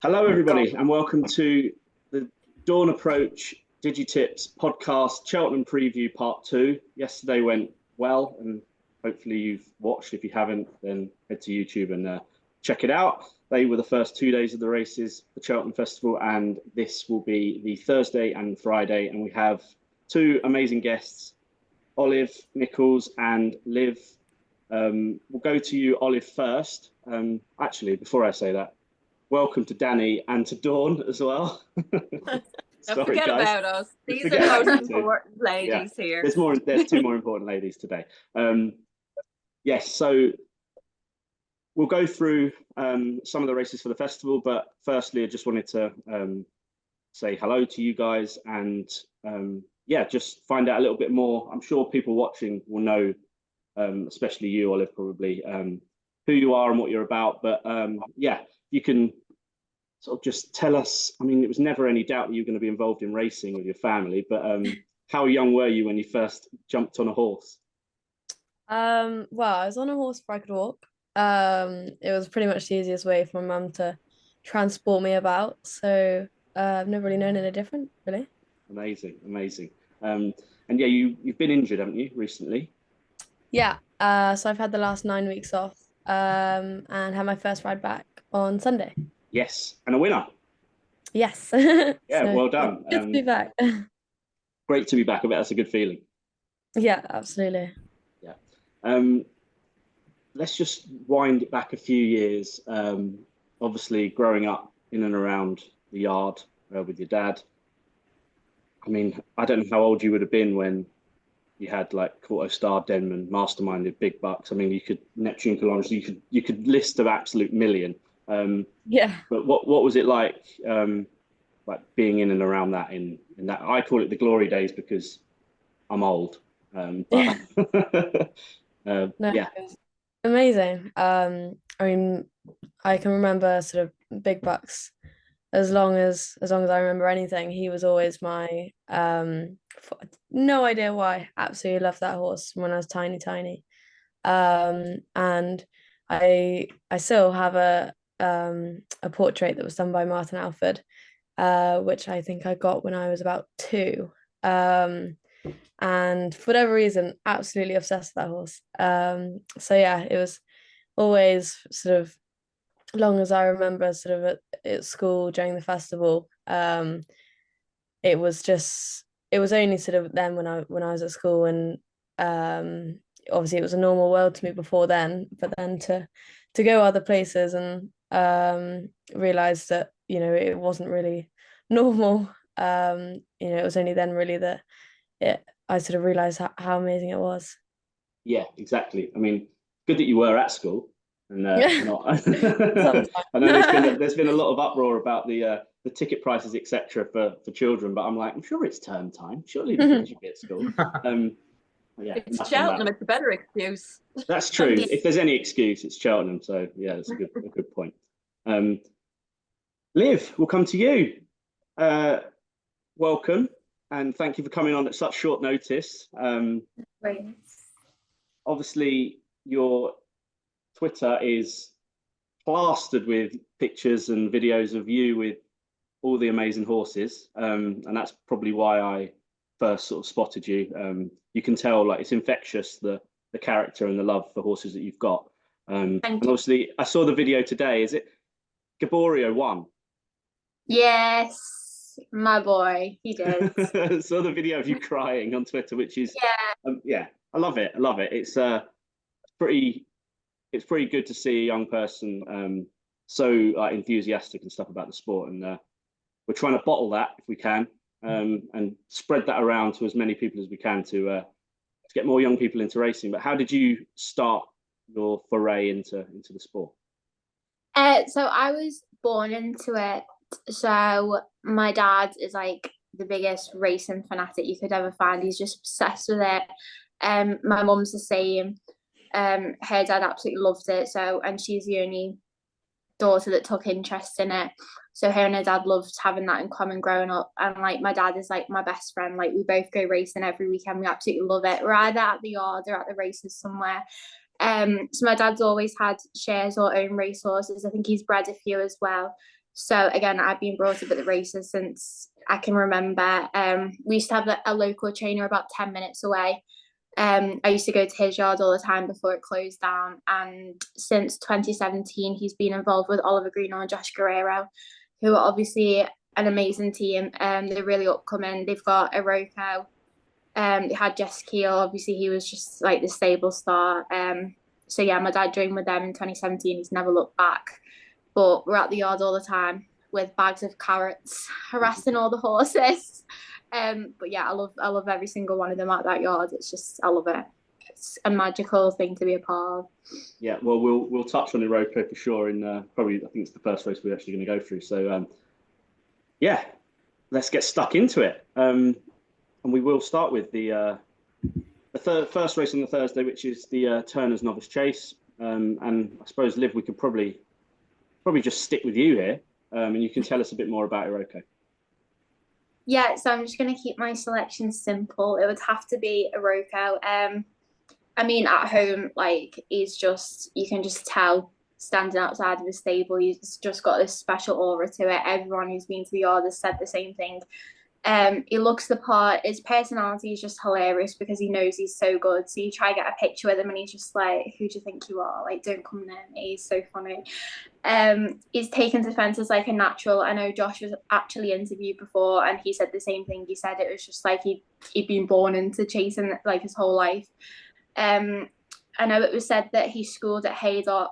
Hello, everybody, and welcome to the Dawn Approach 𝗗𝗪𝗪𝗏 podcast, Cheltenham Preview Part 2. Yesterday went well, and hopefully you've watched. If you haven't, then head to YouTube and check it out. They were the first 2 days of the races for Cheltenham Festival, and this will be the Thursday and Friday, and we have two amazing guests, Olive, Nichols, and Liv. We'll go to you, Olive, first. Actually, before I say that, welcome to Danny and to Dawn as well. Don't forget about us. These are the most important ladies here. There's two more important ladies today. Yes, so we'll go through some of the races for the festival, but firstly, I just wanted to say hello to you guys and just find out a little bit more. I'm sure people watching will know, especially you, Olive, probably, who you are and what you're about. But you can sort of just tell us. I mean, it was never any doubt that you were going to be involved in racing with your family, but how young were you when you first jumped on a horse? Well, I was on a horse before I could walk. It was pretty much the easiest way for my mum to transport me about. So I've never really known any different, really. Amazing. And yeah, you've been injured, haven't you, recently? Yeah. So I've had the last 9 weeks off. And had my first ride back on Sunday. Yes, and a winner. Yes. Yeah, so, well done. Good to be back. Great to be back. I bet that's a good feeling. Yeah, absolutely. Yeah. Let's just wind it back a few years. Obviously, growing up in and around the yard with your dad. I mean, I don't know how old you would have been when you had like 𝘋𝘪𝘨𝘪𝘵𝘪𝘵𝘀, Masterminded, Big Bucks. I mean, you could Neptune Colonge, you could list an absolute million. But what was it like being in and around that in that? I call it the glory days because I'm old. No, it was amazing. I mean, I can remember sort of Big Bucks as long as I remember anything. He was always my no idea why. Absolutely loved that horse when I was tiny. And I still have a portrait that was done by Martin Alford, which I think I got when I was about 2. And for whatever reason, absolutely obsessed with that horse. So yeah, it was always sort of, long as I remember, sort of at school during the festival. It was only sort of then when I was at school, and obviously it was a normal world to me before then, but then to go other places and realize that it wasn't really normal. It was only then really that I sort of realized how amazing it was. Yeah, exactly. I mean, good that you were at school and not. I know there's been a lot of uproar about the ticket prices, etc., for children, but I'm sure it's term time. Surely the kids should be at school. Yeah, it's Cheltenham. It's a better excuse. That's true. If there's any excuse, it's Cheltenham. So yeah, that's a good point. Liv, we'll come to you. Welcome, and thank you for coming on at such short notice. Obviously, your Twitter is plastered with pictures and videos of you with all the amazing horses, and that's probably why I first sort of spotted you. You can tell, like, it's infectious, the character and the love for horses that you've got. And obviously, I saw the video today. Is it 𝗗𝘪𝘨𝘪𝘵𝗪𝘥 won? Yes, my boy, he did. Saw the video of you crying on Twitter, which is I love it. It's pretty good to see a young person so enthusiastic and stuff about the sport, and we're trying to bottle that if we can, and spread that around to as many people as we can to get more young people into racing. But how did you start your foray into the sport? So I was born into it. So my dad is like the biggest racing fanatic you could ever find. He's just obsessed with it. My mum's the same. Her dad absolutely loved it. So, and she's the only daughter that took interest in it. So her and her dad loved having that in common growing up. And like my dad is like my best friend. Like we both go racing every weekend. We absolutely love it. We're either at the yard or at the races somewhere. So my dad's always had shares or own racehorses. I think he's bred a few as well. So again, I've been brought up at the races since I can remember. We used to have a local trainer about 10 minutes away. I used to go to his yard all the time before it closed down. And since 2017, he's been involved with Olive Liv and 𝗗𝗪𝗪𝗪𝗪, who are obviously an amazing team. They're really upcoming. They've got 𝗗𝘰𝘥𝘢𝘪𝘵𝗪𝘏. They had 𝗗𝘰𝗥𝘥𝘢𝘪. Obviously, he was just like the stable star. So yeah, my dad joined with them in 2017. He's never looked back. But we're at the yard all the time with bags of carrots, harassing all the horses. But yeah, I love every single one of them at that yard. It's just, I love it. It's a magical thing to be a part of. Yeah, well, we'll touch on 𝗗𝗏𝗪𝗏 for sure in probably, I think it's the first race we're actually going to go through. So yeah, let's get stuck into it. And we will start with the first race on the Thursday, which is the Turner's Novice Chase. And I suppose, Liv, we could probably just stick with you here, and you can tell us a bit more about 𝗗𝗏𝗪𝗏. Yeah, so I'm just going to keep my selection simple. It would have to be 𝗗𝗏𝗪𝗏. I mean, at home, like, he's just, you can just tell standing outside of the stable, he's just got this special aura to it. Everyone who's been to the yard has said the same thing. He looks the part. His personality is just hilarious because he knows he's so good. So you try to get a picture with him and he's just like, who do you think you are? Like, don't come near me. He's so funny. He's taken to fences like a natural. I know Josh was actually interviewed before and he said the same thing. He said it was just like he'd been born into chasing like his whole life. I know it was said that he schooled at Haydock.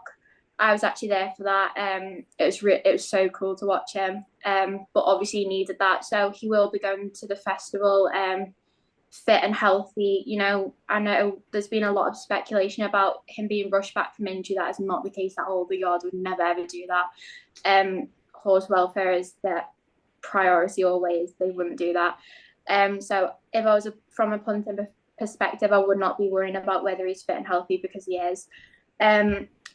I was actually there for that. It was so cool to watch him. But obviously he needed that. So he will be going to the festival fit and healthy. You know, I know there's been a lot of speculation about him being rushed back from injury. That is not the case at all. The yard would never ever do that. Horse welfare is their priority always. They wouldn't do that. So if I was from a punting perspective, I would not be worrying about whether he's fit and healthy because he is.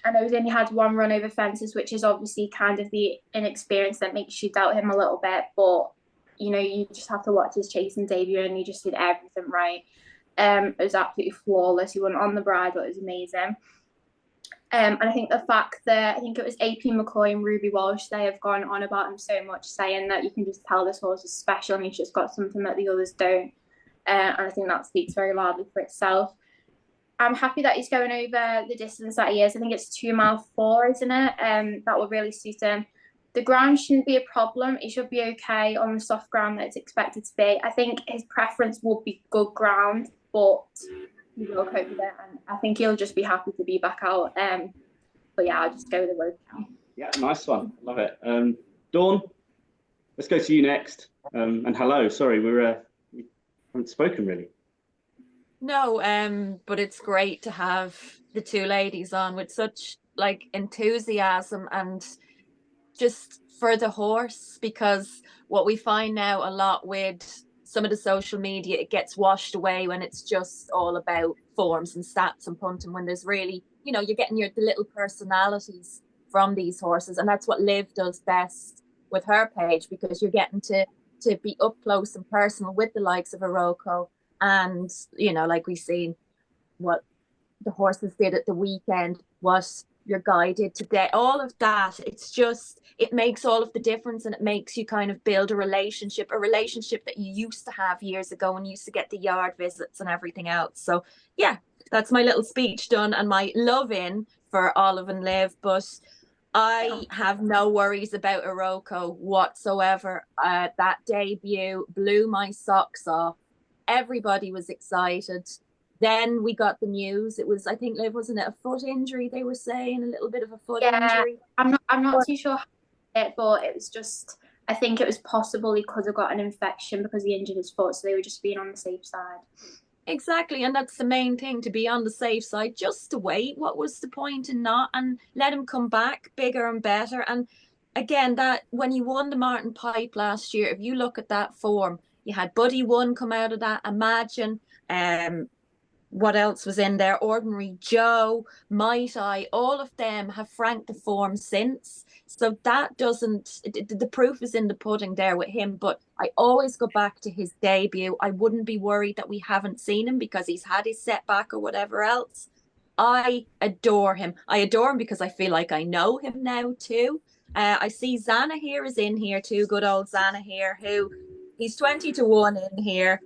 I know he's only had one run over fences, which is obviously kind of the inexperience that makes you doubt him a little bit. But, you know, you just have to watch his chasing debut and he just did everything right. It was absolutely flawless. He went on the bridle. It was amazing. And I think the fact that, I think it was AP McCoy and Ruby Walsh, they have gone on about him so much, saying that you can just tell this horse is special and he's just got something that the others don't. And I think that speaks very loudly for itself. I'm happy that he's going over the distance that he is. I think it's 2 mile 4, isn't it? That will really suit him. The ground shouldn't be a problem. He should be okay on the soft ground that it's expected to be. I think his preference would be good ground, but he will cope with it. And I think he'll just be happy to be back out. But yeah, I'll just go with the road now. Yeah, nice one. Love it. Dawn, let's go to you next. And hello, sorry, we haven't spoken really. No, but it's great to have the two ladies on with such like enthusiasm and just for the horse, because what we find now a lot with some of the social media, it gets washed away when it's just all about forms and stats and punting, when there's really, you know, you're getting the little personalities from these horses. And that's what Liv does best with her page, because you're getting to be up close and personal with the likes of 𝗗𝗏𝗪𝗏. And, you know, like we've seen what the horses did at the weekend, what your guy did today, all of that, it's just, it makes all of the difference, and it makes you kind of build a relationship that you used to have years ago and used to get the yard visits and everything else. So yeah, that's my little speech done and my love in for Olive and Liv. But I have no worries about 𝗗𝗏𝗪𝗏 whatsoever. That debut blew my socks off. Everybody was excited. Then we got the news. It was, I think, Liv, wasn't it a foot injury? They were saying a little bit of a foot injury. I'm not too sure how it, but it was just, I think it was possible he could have got an infection because he injured his foot. So they were just being on the safe side. Exactly, and that's the main thing, to be on the safe side, just to wait. What was the point in not, and let him come back bigger and better? And again, that when you won the Martin Pipe last year, if you look at that form, you had Buddy One come out of that. Imagine, what else was in there? Ordinary Joe, Might I, all of them have franked the form since. So that doesn't, the proof is in the pudding there with him. But I always go back to his debut. I wouldn't be worried that we haven't seen him because he's had his setback or whatever else. I adore him. I adore him because I feel like I know him now too. I see Zana here is in here too. Good old Zana here, who he's 20-1 in here.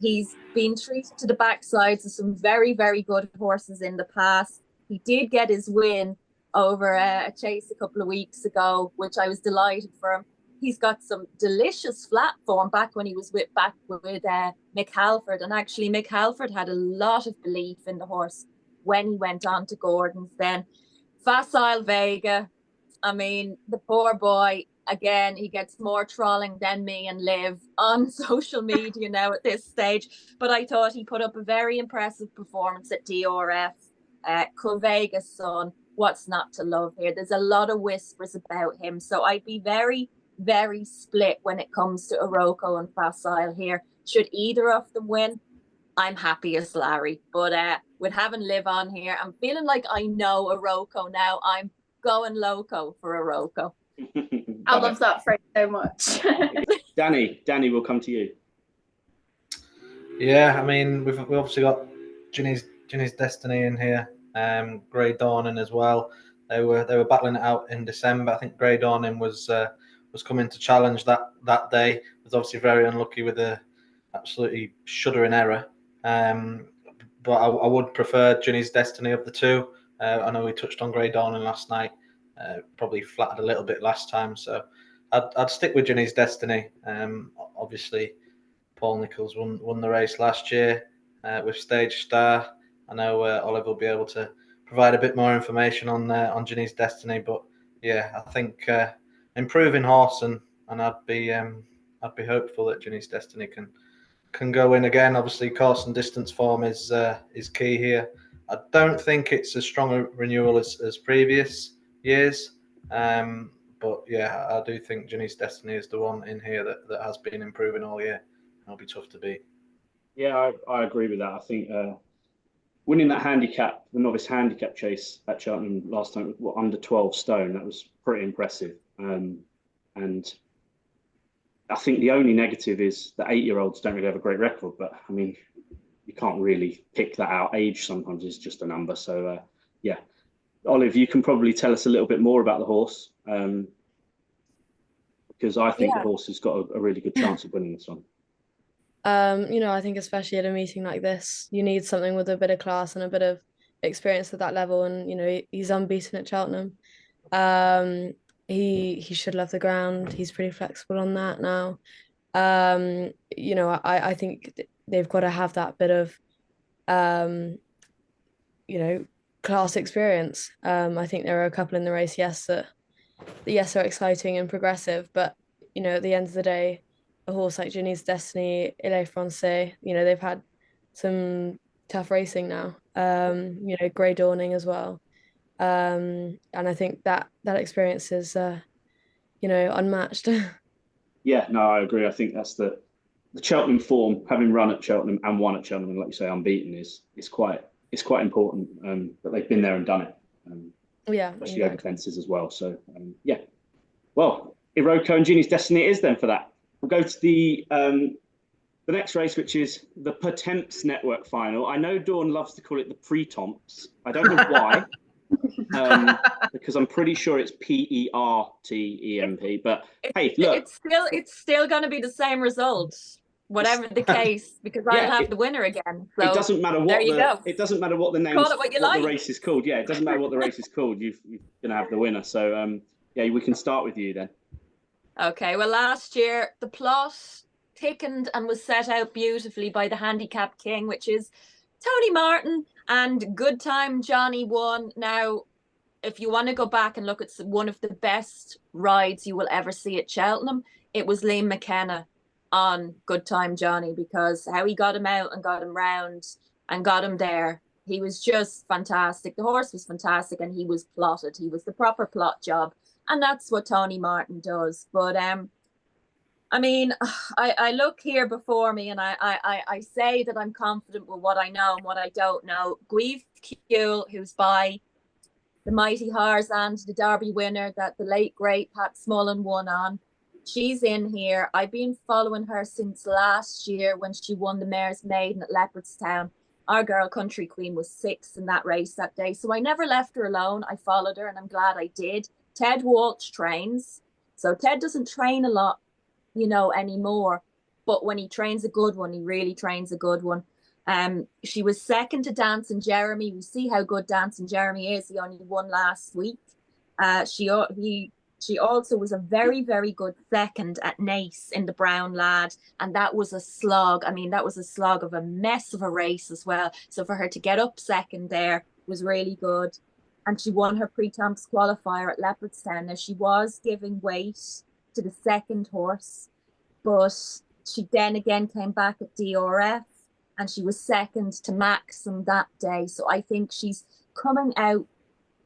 He's been treated to the backsides of some very, very good horses in the past. He did get his win over a chase a couple of weeks ago, which I was delighted for him. He's got some delicious flat form back when he was with Mick Halford. And actually, Mick Halford had a lot of belief in the horse when he went on to Gordon's then. Facile Vega, I mean, the poor boy, again, he gets more trolling than me and Liv on social media now at this stage. But I thought he put up a very impressive performance at DRF. 𝗗𝘅𝗪𝗥𝗢𝗥𝗡 son, what's not to love here? There's a lot of whispers about him. So I'd be very, very split when it comes to Iroko and Facile here. Should either of them win, I'm happy as Larry. But with having Liv on here, I'm feeling like I know Iroko now. I'm going loco for Iroko. I love that phrase so much. Danny, we'll come to you. Yeah, I mean, we've obviously got Ginny's Destiny in here, Grey Dawning as well. They were battling it out in December. I think Grey Dawning was coming to challenge that day. Was obviously very unlucky with a absolutely shuddering error. But I would prefer Ginny's Destiny of the two. I know we touched on Grey Dawning last night. Probably flattered a little bit last time, so I'd stick with Ginny's Destiny. Obviously, Paul Nicholls won the race last year with Stage Star. I know Olive will be able to provide a bit more information on Ginny's Destiny, but yeah, I think improving horse, and I'd be hopeful that Ginny's Destiny can go in again. Obviously, course and distance form is key here. I don't think it's as strong a renewal as previous years, but yeah, I do think Ginny's Destiny is the one in here that has been improving all year. It'll be tough to beat. Yeah, I agree with that. I think winning that handicap, the novice handicap chase at Cheltenham last time, under 12 stone, that was pretty impressive. And I think the only negative is that 8-year-olds don't really have a great record, but I mean, you can't really pick that out. Age sometimes is just a number. So yeah, Olive, you can probably tell us a little bit more about the horse, because I think the horse has got a really good chance of winning this one. I think especially at a meeting like this, you need something with a bit of class and a bit of experience at that level. And he's unbeaten at Cheltenham. He should love the ground. He's pretty flexible on that now. I think they've got to have that bit of class experience. I think there are a couple in the race, that are exciting and progressive, but at the end of the day, a horse like Ginny's Destiny, 𝗟𝗟 they've had some tough racing now. Grey Dawning as well. And I think that experience is unmatched. Yeah, no, I agree. I think that's the Cheltenham form, having run at Cheltenham and won at Cheltenham, and like you say, unbeaten is quite important. That they've been there and done it. Especially over fences as well. So yeah. Well, Iroko and Ginny's Destiny it is then for that. We'll go to the next race, which is the Pertemps Network Final. I know Dawn loves to call it the Pertemps. I don't know why, because I'm pretty sure it's PERTEMP. But hey, look, it's still going to be the same result, whatever the case, because I'll have the winner again. So it doesn't matter what it doesn't matter what the name, the race is called. Yeah, it doesn't matter what the race is called. You're going to have the winner. So yeah, we can start with you then. Okay, well, last year the plot thickened and was set out beautifully by the handicap king, which is Tony Martin, and Good Time Johnny won. Now, if you want to go back and look at one of the best rides you will ever see at Cheltenham, it was Liam McKenna on Good Time Johnny, because how he got him out and got him round and got him there, he was just fantastic. The horse was fantastic, and he was plotted. He was the proper plot job. And that's what Tony Martin does. But I mean, I look here before me, and I say that I'm confident with what I know and what I don't know. 𝗗𝘰𝘥𝘥𝘢𝗴, who's by the mighty 𝗗𝗪𝗏, the Derby winner that the late great Pat Smullen won on, she's in here. I've been following her since last year when she won the Mare's Maiden at Leopardstown. Our girl Country Queen was 6th in that race that day, so I never left her alone. I followed her, and I'm glad I did. Ted Walsh trains. So Ted doesn't train a lot, you know, anymore. But when he trains a good one, he really trains a good one. She was second to Dancing Jeremy. We see how good Dancing Jeremy is. He only won last week. She also was a very, very good second at Naas in the Brown Lad. And that was a slog. I mean, that was a slog of a mess of a race as well. So for her to get up second there was really good. And she won her Pertemps qualifier at Leopardstown. Now, she was giving weight to the second horse, but she then again came back at DRF and she was second to Maxim that day. So I think she's coming out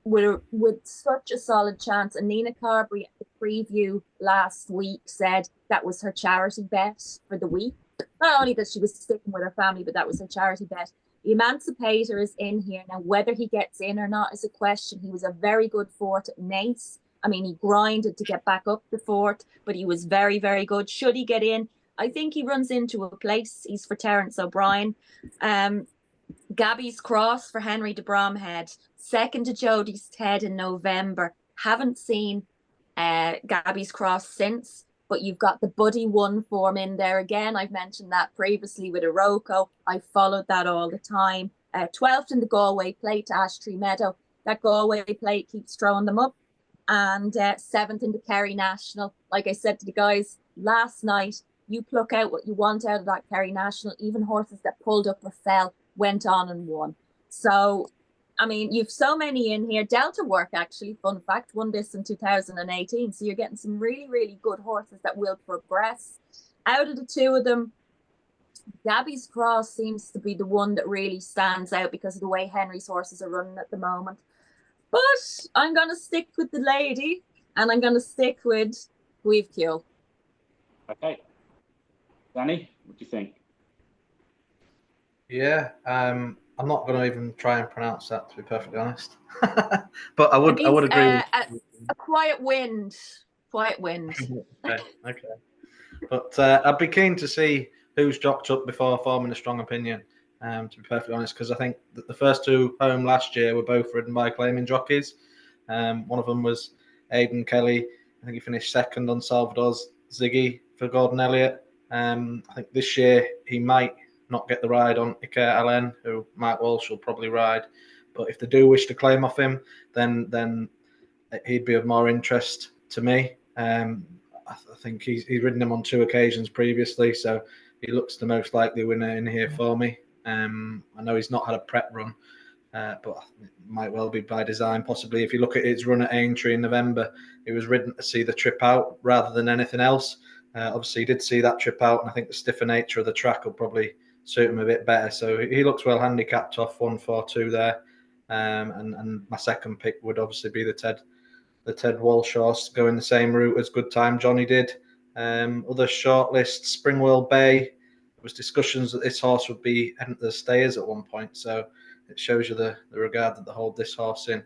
with such a solid chance. And Nina Carberry at the preview last week said that was her charity bet for the week. Not only that she was sticking with her family, but that was her charity bet. The Emancipator is in here now. Whether he gets in or not is a question. He was a very good fourth at Naas. I mean, he grinded to get back up the fourth, but he was very, very good. Should he get in? I think he runs into a place. He's for Terence O'Brien. Gabby's Cross for Henry de Bromhead. Second to Jodie's Ted in November. Haven't seen Gabby's Cross since, but you've got the Buddy One form in there again. I've mentioned that previously with Iroko. I followed that all the time. 12th in the Galway Plate to Ashtree Meadow. That Galway Plate keeps throwing them up. And 7th in the Kerry National. Like I said to the guys last night, you pluck out what you want out of that Kerry National. Even horses that pulled up or fell went on and won. So, I mean, you've so many in here. Delta Work, actually, fun fact, won this in 2018. So you're getting some really, really good horses that will progress. Out of the two of them, Gabby's Cross seems to be the one that really stands out because of the way Henry's horses are running at the moment. But I'm going to stick with the lady, and I'm going to stick with 𝗗𝘥𝘥𝘥𝘢. Okay. Danny, what do you think? Yeah, I'm not going to even try and pronounce that, to be perfectly honest. But I would agree. A quiet wind. Quiet wind. Okay. But I'd be keen to see who's jocked up before forming a strong opinion, to be perfectly honest, because I think that the first two home last year were both ridden by claiming jockeys. One of them was Aidan Kelly. I think he finished second on Salvador's Ziggy for Gordon Elliott. I think this year he might not get the ride on 𝗗𝘰𝘥𝘥𝘥𝘪, who Mike Walsh will probably ride. But if they do wish to claim off him, then he'd be of more interest to me. I think he's ridden him on 2 occasions previously, so he looks the most likely winner in here for me. I know he's not had a prep run, but it might well be by design, possibly. If you look at his run at Aintree in November, he was ridden to see the trip out rather than anything else. Obviously, he did see that trip out, and I think the stiffer nature of the track will probably suit him a bit better. So he looks well handicapped off 1-4-2 there. And my second pick would obviously be the Ted Walsh horse, going the same route as Good Time Johnny did. Other shortlist, Springwell Bay. There was discussions that this horse would be heading to the Stayers at one point. So it shows you the regard that they hold this horse in.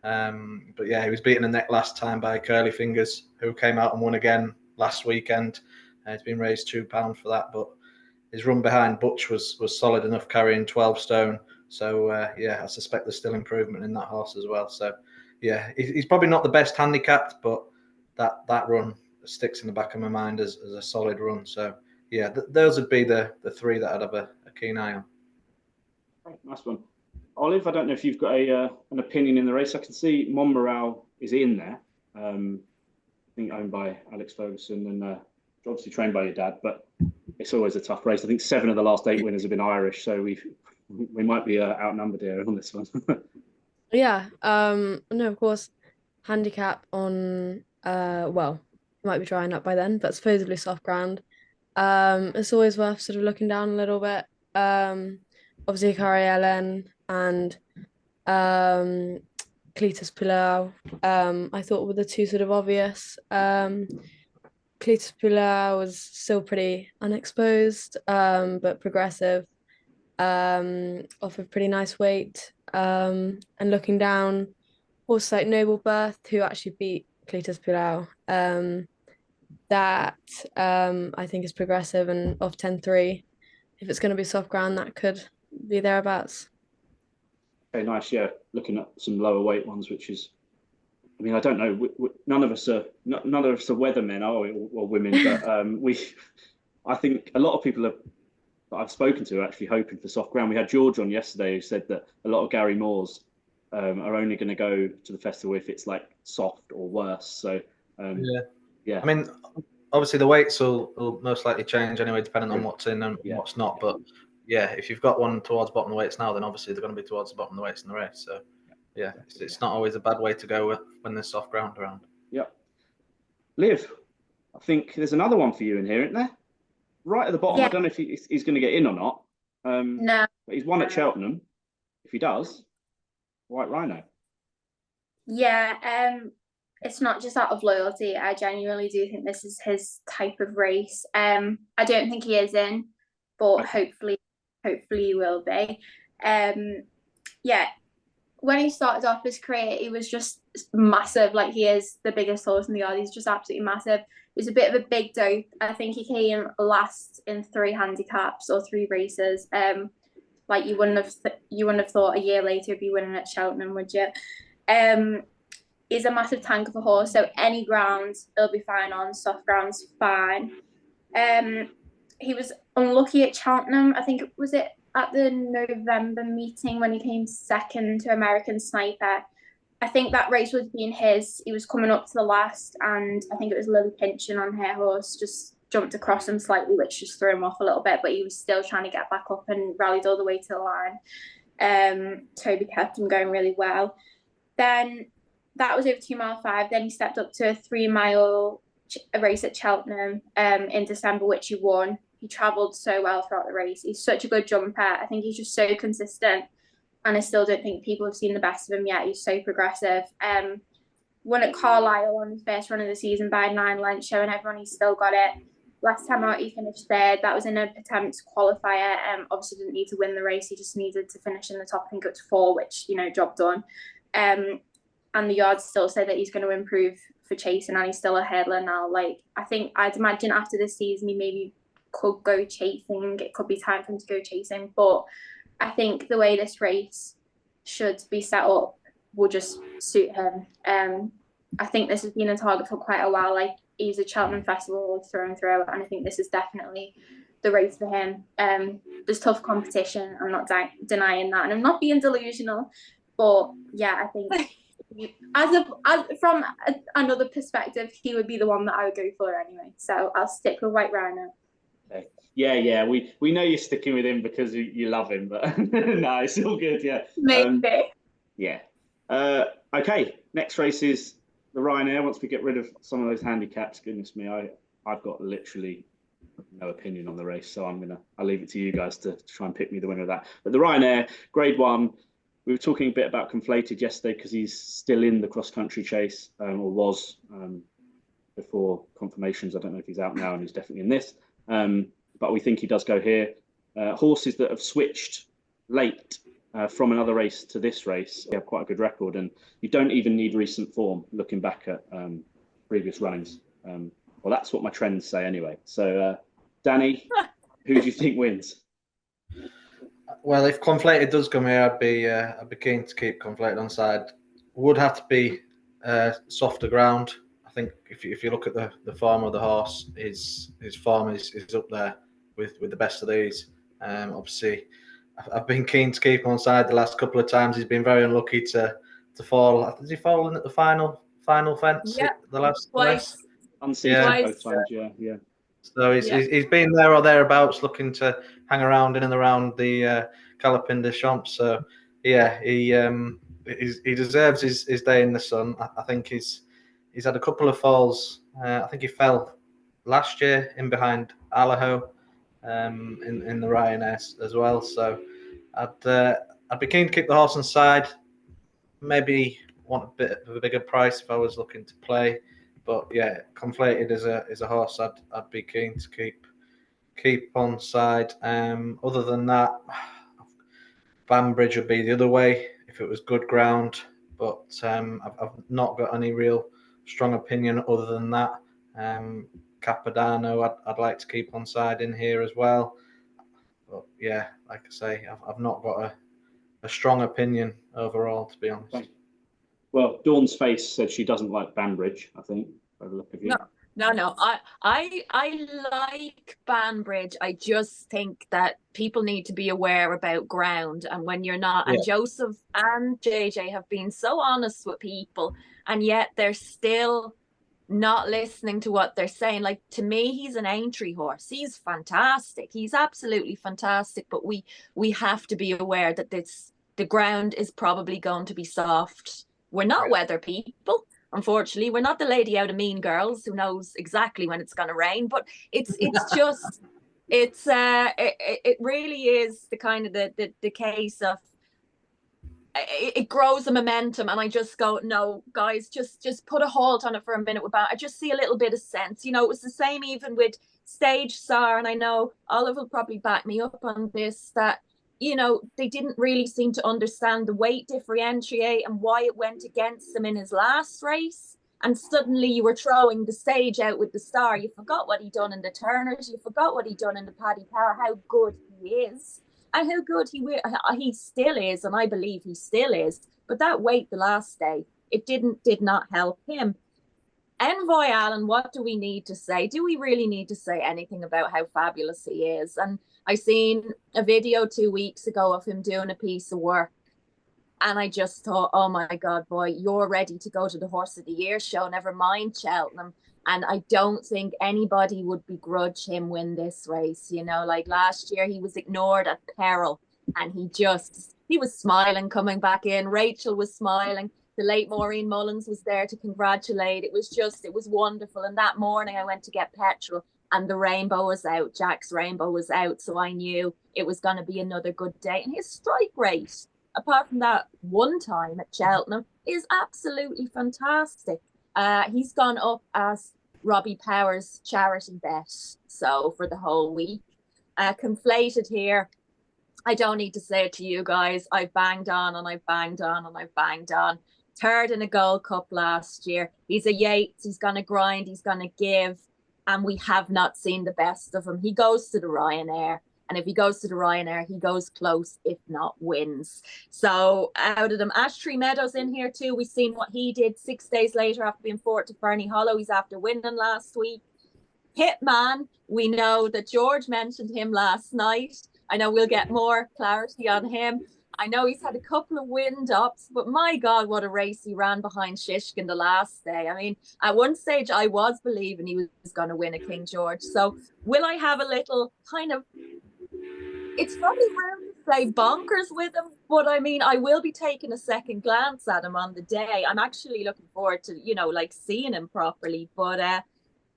But yeah, he was beaten a neck last time by Curly Fingers, who came out and won again last weekend. It's been raised £2 for that, but his run behind Butch was solid enough, carrying 12 stone. So yeah, I suspect there's still improvement in that horse as well. So yeah, he's probably not the best handicapped, but that run sticks in the back of my mind as a solid run. So yeah, those would be the 3 that I'd have a keen eye on. Right, nice one. Olive, I don't know if you've got an opinion in the race. I can see Monmoral is in there. I think owned by Alex Ferguson and obviously trained by your dad, but it's always a tough race. I think 7 of the last 8 winners have been Irish, so we might be outnumbered here on this one. Yeah, no, of course, handicap on, well, might be drying up by then, but supposedly soft ground. It's always worth sort of looking down a little bit. Obviously, Carrie Ellen and 𝗗𝘗𝗪𝗡. I thought were the 2 sort of obvious. 𝗗𝘗𝗪𝗡 was still pretty unexposed, but progressive, off of pretty nice weight. And looking down, horses like Noble Birth, who actually beat 𝗗𝘗𝗪𝗡, that I think is progressive and off 10-3. If it's going to be soft ground, that could be thereabouts. Okay, nice. Yeah, looking at some lower weight ones, which is I mean, I don't know. None of us are weathermen, are we, or women? But I think a lot of people that I've spoken to are actually hoping for soft ground. We had George on yesterday who said that a lot of 𝗗𝘥𝘥𝘪s are only going to go to the festival if it's like soft or worse. So yeah. I mean, obviously the weights will most likely change anyway, depending on what's in and what's not. But yeah, if you've got one towards the bottom of the weights now, then obviously they're going to be towards the bottom of the weights in the race. So yeah, it's not always a bad way to go with when there's soft ground around. Yep. Liv, I think there's another one for you in here, isn't there? Right at the bottom. I don't know if he's going to get in or not. No. But he's won at Cheltenham. If he does, White Rhino. Yeah, it's not just out of loyalty. I genuinely do think this is his type of race. I don't think he is in, but hopefully he will be. Yeah, when he started off his career, he was just massive. Like, he is the biggest horse in the yard. He's just absolutely massive. He was a bit of a big dope. I think he came last in 3 handicaps or 3 races. Like, you wouldn't have thought a year later he'd be winning at Cheltenham, would you? He's a massive tank of a horse, so any ground he'll be fine on. Soft ground's fine. He was unlucky at Cheltenham. I think was it at the November meeting when he came second to American Sniper. I think that race would have been his. He was coming up to the last, and I think it was Lily Pinchin on her horse just jumped across him slightly, which just threw him off a little bit, but he was still trying to get back up and rallied all the way to the line. Toby kept him going really well. Then that was over 2 mile 5. Then he stepped up to a 3 mile race at Cheltenham in December, which he won. He travelled so well throughout the race. He's such a good jumper. I think he's just so consistent. And I still don't think people have seen the best of him yet. He's so progressive. Won at Carlisle on his first run of the season by 9 lengths, showing everyone he's still got it. Last time out, he finished 3rd. That was in a Pertemps qualifier. Obviously didn't need to win the race. He just needed to finish in the top. I think it was 4, which, job done. And the yards still say that he's going to improve for chasing, and he's still a hurdler now. Like, I think I'd imagine after this season, he maybe could go chasing. It could be time for him to go chasing. But I think the way this race should be set up will just suit him. I think this has been a target for quite a while. Like, he's a Cheltenham Festival through and through, and I think this is definitely the race for him. There's tough competition. I'm not denying that, and I'm not being delusional. But yeah, I think from another perspective, he would be the one that I would go for anyway. So I'll stick with White Rhino. Okay. Yeah. We know you're sticking with him because you love him, but no, it's all good. Yeah. Maybe. Yeah. Okay. Next race is the Ryanair. Once we get rid of some of those handicaps, goodness me, I've got literally no opinion on the race, so I'll leave it to you guys to try and pick me the winner of that. But the Ryanair Grade 1. We were talking a bit about Conflated yesterday because he's still in the cross-country chase, or was before confirmations. I don't know if he's out now, and he's definitely in this. But we think he does go here. Horses that have switched late from another race to this race have quite a good record, and you don't even need recent form looking back at previous runnings. Well, that's what my trends say anyway. So, Danny, who do you think wins? Well, if Conflated does come here, I'd be keen to keep Conflated on side. Would have to be softer ground. I think if you look at the form of the horse, his form is up there with the best of these. Obviously, I've been keen to keep him on side the last couple of times. He's been very unlucky to fall. Did he fall in at the final fence? Yeah, the last twice. Unseated both times. Yeah. So he's been there or thereabouts, looking to hang around in and around the 𝗗𝘗𝘪𝘵𝗪𝘏 So yeah, he deserves his day in the sun. I think he's had a couple of falls. I think he fell last year in behind 𝗗𝘗𝘥𝘥𝘓 in the Ryanair as well. So I'd be keen to keep the horse on side. Maybe want a bit of a bigger price if I was looking to play. But yeah, Conflated is a horse I'd be keen to keep on side. Other than that, Banbridge would be the other way if it was good ground. But I've not got any real strong opinion other than that. Capodanno, I'd like to keep on side in here as well. But yeah, like I say, I've not got a strong opinion overall, to be honest. Well, Dawn's face said she doesn't like Banbridge, I think, by the look of you. No. I like Banbridge. I just think that people need to be aware about ground, and when you're not. Yeah. And Joseph and JJ have been so honest with people, and yet they're still not listening to what they're saying. Like, to me, he's an Aintree horse. He's fantastic. He's absolutely fantastic. But we have to be aware that the ground is probably going to be soft. We're not weather people. Unfortunately, we're not the lady out of Mean Girls who knows exactly when it's going to rain, but it really is the kind of the case of it grows a momentum, and I just go, no, guys, just put a halt on it for a minute. I just see a little bit of sense. You know, it was the same even with Stage Star, and I know Olive will probably back me up on this, that, you know, they didn't really seem to understand the weight differentiate and why it went against them in his last race. And suddenly you were throwing the Stage out with the Star. You forgot what he'd done in the Turners. You forgot what he'd done in the Paddy Power, how good he is and how good he still is. And I believe he still is. But that weight the last day, it did not help him. Envoy Allen, what do we need to say? Do we really need to say anything about how fabulous he is? And I seen a video 2 weeks ago of him doing a piece of work, and I just thought, oh my God, boy, you're ready to go to the Horse of the Year show, never mind Cheltenham. And I don't think anybody would begrudge him win this race. You know, like last year he was ignored at peril, and he was smiling coming back in. Rachel was smiling. The late Maureen Mullins was there to congratulate. It was wonderful. And that morning I went to get petrol, and the rainbow was out. Jack's rainbow was out. So I knew it was going to be another good day. And his strike rate, apart from that one time at Cheltenham, is absolutely fantastic. He's gone up as Robbie Power's charity bet. So for the whole week. Conflated here. I don't need to say it to you guys. I've banged on and I've banged on and I've banged on. Third in a Gold Cup last year. He's a Yates. He's going to grind. He's going to give. And we have not seen the best of him. He goes to the Ryanair. And if he goes to the Ryanair, he goes close, if not wins. So out of them, Ashtree Meadows in here too. We've seen what he did 6 days later after being fourth to Fernie Hollow. He's after winning last week. Hitman, we know that George mentioned him last night. I know we'll get more clarity on him. I know he's had a couple of wind-ups, but my God, what a race he ran behind Shishkin the last day. I mean, at one stage, I was believing he was going to win a King George. So will I have a little kind of... It's probably rude to say bonkers with him, but I mean, I will be taking a second glance at him on the day. I'm actually looking forward to, you know, like seeing him properly, but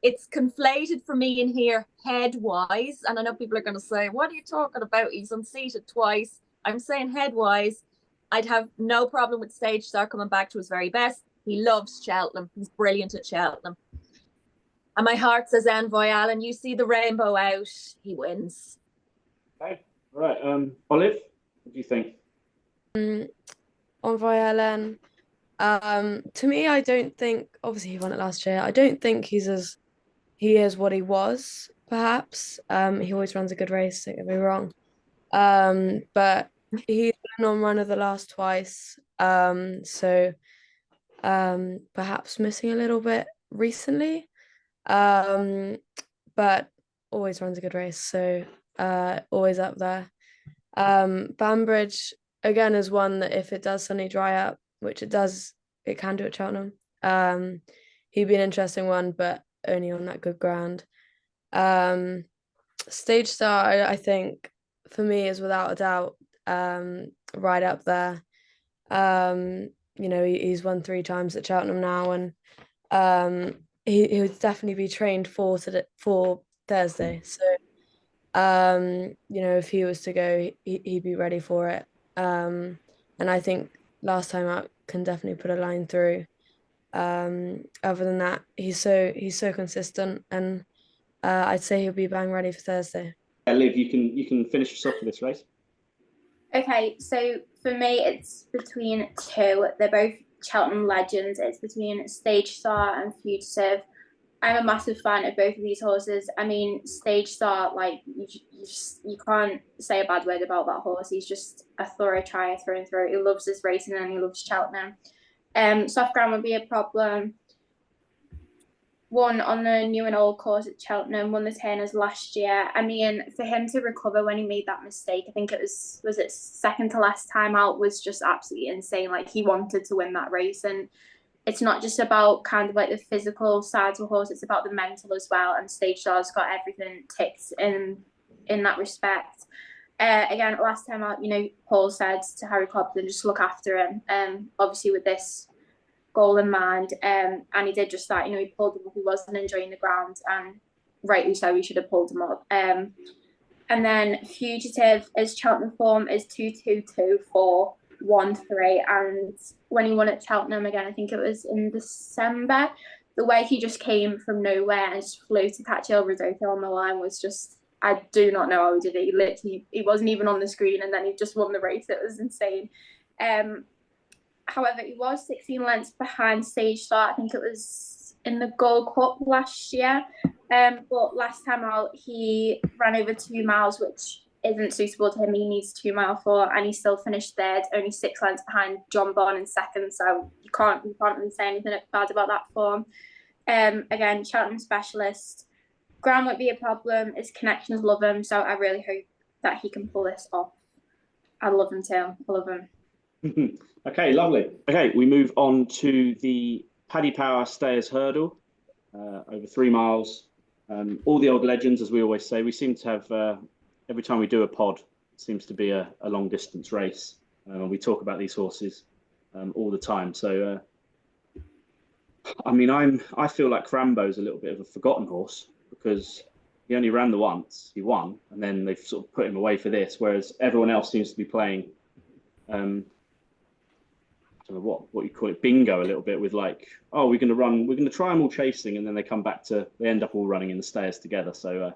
it's conflated for me in here head-wise. And I know people are going to say, what are you talking about? He's unseated twice. I'm saying head-wise, I'd have no problem with Stage Star coming back to his very best. He loves Cheltenham. He's brilliant at Cheltenham. And my heart says Envoy Allen. You see the rainbow out, he wins. Okay, all right. Olive, what do you think? Envoy Allen. To me, I don't think, obviously he won it last year. I don't think he is what he was, perhaps. He always runs a good race, don't get me wrong. But he's been on run of the last twice. So perhaps missing a little bit recently. But always runs a good race, so always up there. Banbridge again is one that if it does suddenly dry up, which it does, it can do at Cheltenham. He'd be an interesting one, but only on that good ground. Stage Star, I think for me is without a doubt right up there. You know, he's won 3 times at Cheltenham now, and he would definitely be trained for Thursday. So you know, if he was to go, he'd be ready for it. And I think last time out can definitely put a line through. Other than that, he's so consistent, and I'd say he'll be bang ready for Thursday. Liv, you can finish us off for this race. Okay, so for me, it's between 2. They're both Cheltenham legends. It's between Stage Star and Fugitive. I'm a massive fan of both of these horses. I mean, Stage Star, like, you can't say a bad word about that horse. He's just a thorough trier through and through. He loves his racing and he loves Cheltenham. Soft ground would be a problem. Won on the new and old course at Cheltenham, won the Turners last year. I mean, for him to recover when he made that mistake, I think it was it second to last time out, was just absolutely insane. Like, he wanted to win that race, and it's not just about kind of like the physical side of a horse, it's about the mental as well, and Stage Star's got everything ticked in that respect. Again, last time out, you know, Paul said to Harry Cobden, just look after him. Obviously with this goal in mind, and he did just that. You know, he pulled him up, he wasn't enjoying the ground, and rightly so, he should have pulled him up. And then Fugitive, his Cheltenham form is 2-2-2-4-1-3, and when he won at Cheltenham again, I think it was in December, the way he just came from nowhere and just flew to catch 𝘋𝘪𝘨𝘪𝘵𝘪𝘵 on the line was just, I do not know how he did it. He wasn't even on the screen, and then he just won the race. It was insane. However, he was 16 lengths behind Stage Star. I think it was in the Gold Cup last year. But last time out, he ran over 2 miles, which isn't suitable to him. He needs 2 mile for, and he still finished third, only 6 lengths behind John Bond in second. So you can't really say anything bad about that form. Again, Cheltenham specialist. Ground won't be a problem. His connections love him, so I really hope that he can pull this off. I love him too. I love him. Okay, lovely. Okay, we move on to the Paddy Power Stayers Hurdle, over 3 miles. All the old legends, as we always say. We seem to have, every time we do a pod, it seems to be a long distance race. We talk about these horses all the time. So, I mean, I feel like Crambo's a little bit of a forgotten horse, because he only ran the once, he won, and then they've sort of put him away for this, whereas everyone else seems to be playing, I don't know what you call it, bingo a little bit, with like, oh, we're going to try them all chasing, and then they end up all running in the Stayers together. So,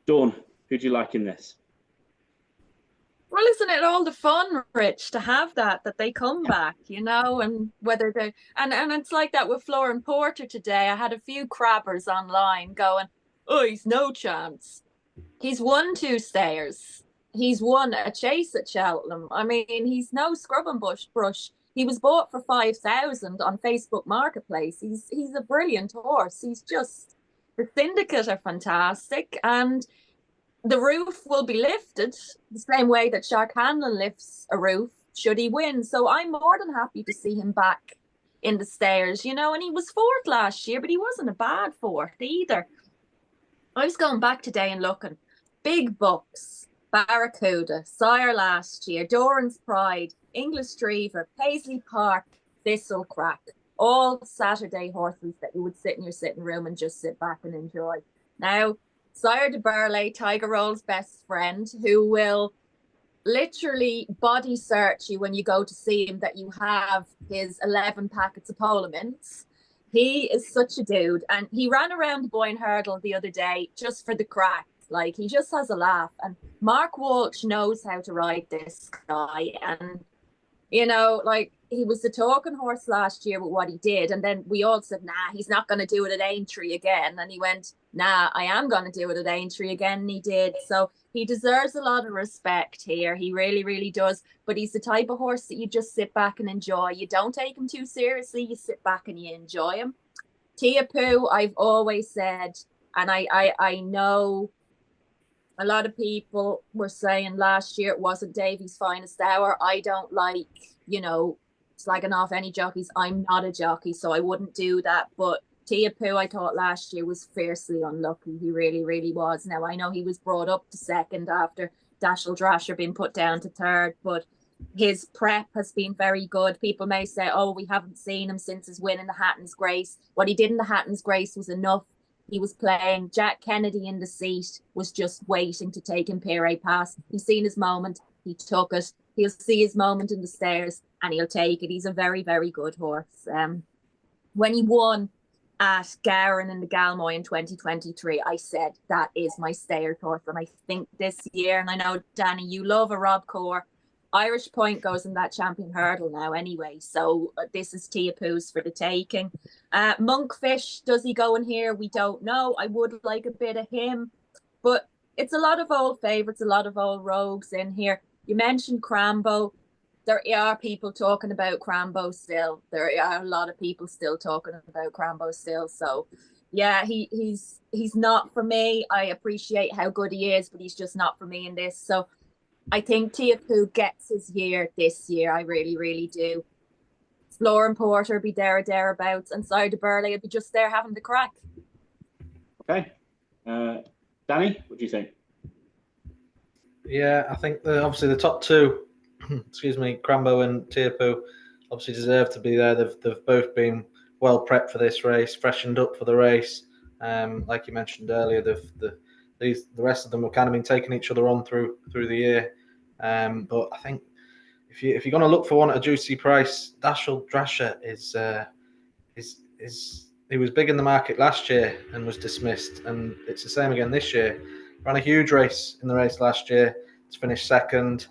Dawn, who do you like in this? Well, isn't it all the fun, Rich, to have that they come back, you know, and whether they and it's like that with Flora and Porter today. I had a few crabbers online going, oh, he's no chance. He's won 2 Stayers. He's won a chase at Cheltenham. I mean, he's no scrub and brush. He was bought for 5,000 on Facebook Marketplace. He's a brilliant horse. He's just, the syndicate are fantastic, and the roof will be lifted the same way that Shark Hanlon lifts a roof should he win. So I'm more than happy to see him back in the Stayers, you know, and he was 4th last year, but he wasn't a bad 4th either. I was going back today and looking. Big Bucks, Barracuda, Sire last year, Doran's Pride, English Dreamer, Paisley Park, Thistle Crack, all Saturday horses that you would sit in your sitting room and just sit back and enjoy. Now, Sire de Burley, Tiger Roll's best friend, who will literally body search you when you go to see him that you have his 11 packets of Polar Mints. He is such a dude, and he ran around the Boyne Hurdle the other day just for the crack. Like, he just has a laugh, and Mark Walsh knows how to ride this guy, and you know, like, he was the talking horse last year with what he did, and then we all said, nah, he's not going to do it at Aintree again, and he went, nah, I am going to do it at Aintree again, and he did. So he deserves a lot of respect here. He really, really does. But he's the type of horse that you just sit back and enjoy. You don't take him too seriously. You sit back and you enjoy him. 𝗗𝗪𝗡, I've always said, and I know a lot of people were saying last year it wasn't Davy's finest hour. I don't like, you know, slagging off any jockeys. I'm not a jockey, so I wouldn't do that. But 𝗗𝗪𝗡, I thought last year was fiercely unlucky. He really, really was. Now, I know he was brought up to 2nd after 𝗗𝗪𝘩𝗪 being put down to 3rd, but his prep has been very good. People may say, oh, we haven't seen him since his win in the Hatton's Grace. What he did in the Hatton's Grace was enough. He was playing. Jack Kennedy in the seat was just waiting to take 𝗗𝗪𝗡 past. He's seen his moment. He took it. He'll see his moment in the Stayers, and he'll take it. He's a very, very good horse. When he won at Gowran in the Galmoy in 2023, I said, that is my Stayers horse. And I think this year, and I know, Danny, you love a Rob Corr, Irish Point goes in that Champion Hurdle now anyway. So this is 𝗗𝗪𝗡's for the taking. Monkfish, does he go in here? We don't know. I would like a bit of him. But it's a lot of old favourites, a lot of old rogues in here. You mentioned Crambo. there are people talking about 𝗗𝗪𝗡 still. There are a lot of people still talking about 𝗗𝗪𝗡 still. So yeah, he's not for me. I appreciate how good he is, but he's just not for me in this. So I think 𝗗𝗪𝗡 gets his year this year. I really, really do. Lauren Porter be thereabouts, and 𝗋𝗪𝗪𝘵𝗪𝘥 would be just there having the crack. Okay. Danny, what do you think? Yeah, I think obviously the top two, excuse me, 𝗗𝗪𝗡 and 𝗗𝗪𝗡 obviously deserve to be there. They've both been well prepped for this race, freshened up for the race. Like you mentioned earlier, the rest of them have kind of been taking each other on through the year. But I think if you're going to look for one at a juicy price, 𝗗𝗪𝗪𝗏 he was big in the market last year and was dismissed, and it's the same again this year. Ran a huge race in the race last year. He's finished second.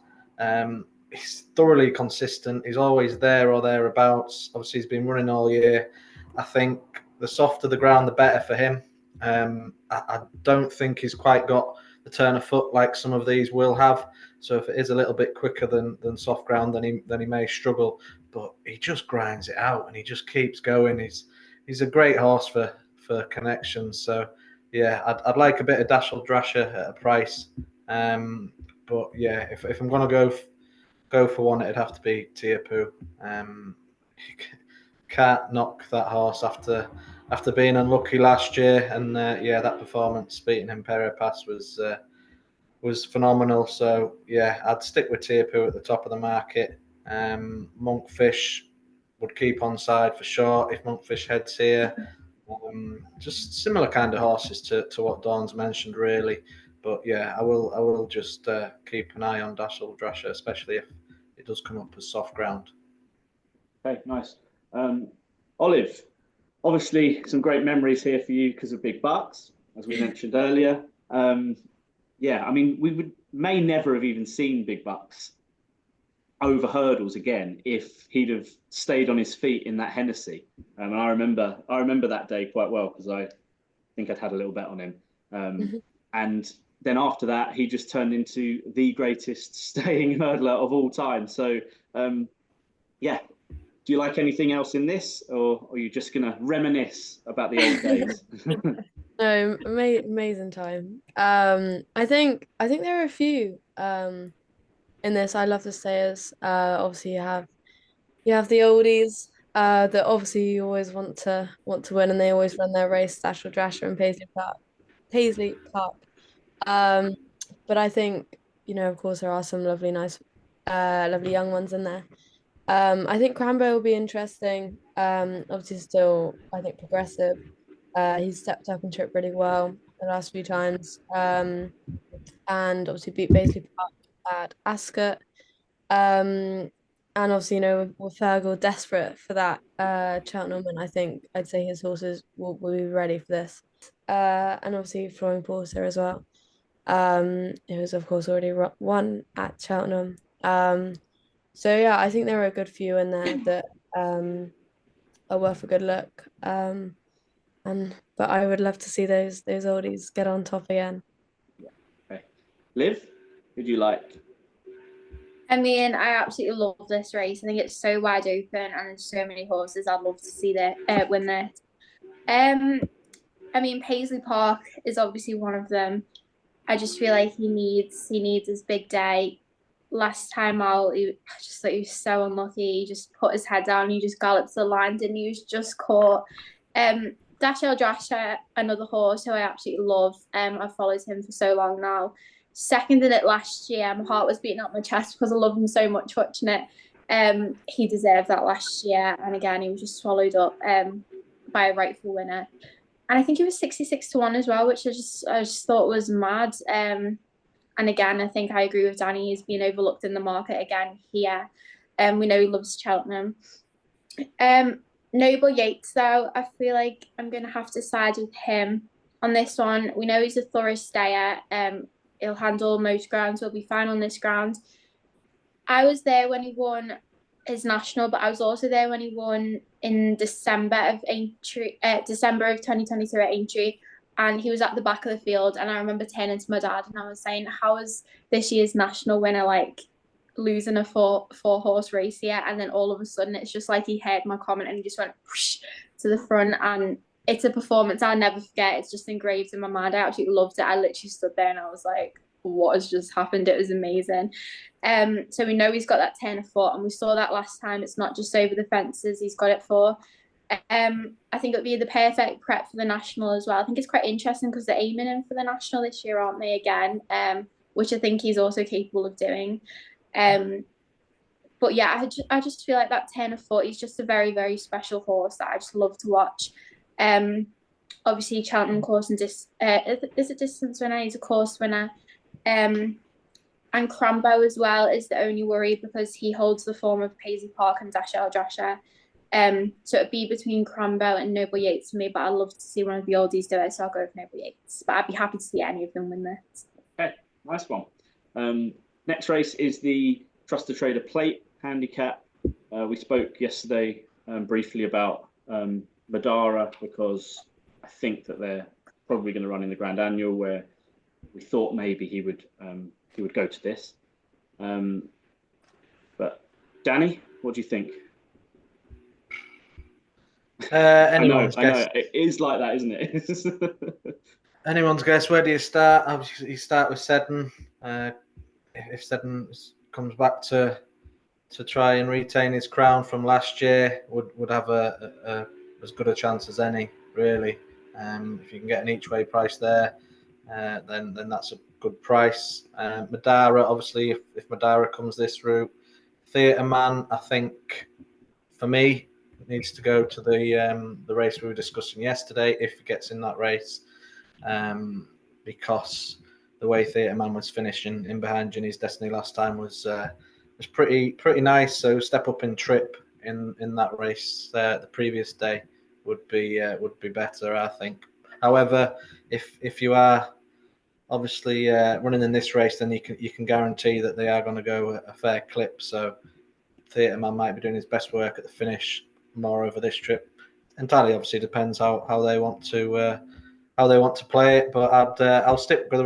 He's thoroughly consistent. He's always there or thereabouts. Obviously, he's been running all year. I think the softer the ground, the better for him. I don't think he's quite got the turn of foot like some of these will have. So if it is a little bit quicker than soft ground, then he may struggle. But he just grinds it out and he just keeps going. He's a great horse for connections. So yeah, I'd like a bit of 𝗗𝗪𝗪𝗏 at a price. But yeah, if I'm gonna go for one, it'd have to be 𝗗𝗪𝗡. Can't knock that horse after being unlucky last year, and yeah, that performance beating 𝗻𝗻𝗻𝗻𝗻 was phenomenal. So yeah, I'd stick with 𝗗𝗪𝗡 at the top of the market. Monkfish would keep on side for sure if Monkfish heads here. Just similar kind of horses to what Dawn's mentioned, really. But yeah, I will just keep an eye on 𝗗𝗪𝗪𝗏, especially if it does come up as soft ground. Okay, nice. Olive, obviously some great memories here for you because of big bucks, as we mentioned earlier. Yeah, I mean, we may never have even seen big bucks over hurdles again if he'd have stayed on his feet in that Hennessy. And I remember that day quite well because I think I'd had a little bet on him. And then after that, he just turned into the greatest staying hurdler of all time. So yeah. Do you like anything else in this, or are you just going to reminisce about the old days? No, amazing time. I think there are a few in this. I love the stayers. Obviously you have the oldies that obviously you always want to win, and they always run their race, 𝗗𝗪𝗪𝗏 and Paisley Park. But I think, of course, there are some lovely young ones in there. I think 𝗗𝗪𝗪𝗏 will be interesting. Obviously still, I think, progressive. He's stepped up and tripped really well the last few times. And obviously beat Paisley Park at Ascot. And obviously, with Fergal desperate for that Cheltenham, and I think I'd say his horses will be ready for this. And obviously Flooring Porter as well. Who's of course already won at Cheltenham. So yeah, I think there are a good few in there that are worth a good look. But I would love to see those oldies get on top again. Okay. Liv, who do you like? I mean, I absolutely love this race. I think it's so wide open and there's so many horses I'd love to see win this. I mean, Paisley Park is obviously one of them. I just feel like he needs his big day. Last time out, I just thought he was so unlucky. He just put his head down. He just galloped to the line, and he was just caught. 𝗗𝗪𝗪𝗏, another horse who I absolutely love. I've followed him for so long now. Seconded it last year. My heart was beating out my chest because I love him so much watching it. He deserved that last year, and again, he was just swallowed up by a rightful winner. And I think he was 66-1 as well, which I just thought was mad. And again, I think I agree with Danny. He's been overlooked in the market again here. We know he loves Cheltenham. Noble Yates, though, I feel like I'm going to have to side with him on this one. We know he's a thorough stayer. He'll handle most grounds. He'll be fine on this ground. I was there when he won his national, but I was also there when he won in December of 2022 at Aintree. And he was at the back of the field, and I remember turning to my dad and I was saying, how is this year's national winner like losing a four horse race here, and then all of a sudden it's just like he heard my comment and he just went whoosh to the front, and it's a performance I'll never forget. It's just engraved in my mind. I absolutely loved it. I literally stood there and I was like, what has just happened? It was amazing. So we know he's got that turn of foot, and we saw that last time. It's not just over the fences he's got it for. I think it'll be the perfect prep for the national as well. I think it's quite interesting because they're aiming him for the national this year, aren't they, again? Which I think he's also capable of doing. But yeah, I just feel like that turn of foot, he's just a very, very special horse that I just love to watch. Obviously Cheltenham course and is a distance winner, he's a course winner. And Crambo as well is the only worry because he holds the form of Paisley Park and 𝗗𝗪𝗪𝗪𝗪. So it'd be between Crambo and Noble Yates for me, but I'd love to see one of the oldies do it, so I'll go with Noble Yates. But I'd be happy to see any of them win this. Okay, nice one. Next race is the TrustATrader Plate Handicap. We spoke yesterday briefly about Madara because I think that they're probably going to run in the Grand Annual, where we thought maybe he would go to this. But Danny, what do you think? Anyone's guess. I know. It is like that, isn't it? Anyone's guess. Where do you start? Obviously, you start with Seddon. If Seddon comes back to try and retain his crown from last year, would have as good a chance as any, really. If you can get an each way price there, then that's a good price. Madara, obviously, if Madara comes this route, Theatre Man, I think, for me, needs to go to the race we were discussing yesterday if he gets in that race, because the way Theatre Man was finishing in behind Ginny's Destiny last time was pretty nice. So step up in trip in that race the previous day would be better, I think. However, if you are obviously running in this race, then you can guarantee that they are going to go a fair clip. So Theatre Man might be doing his best work at the finish more over this trip. Entirely, obviously, depends how they want to play it. But I'll stick with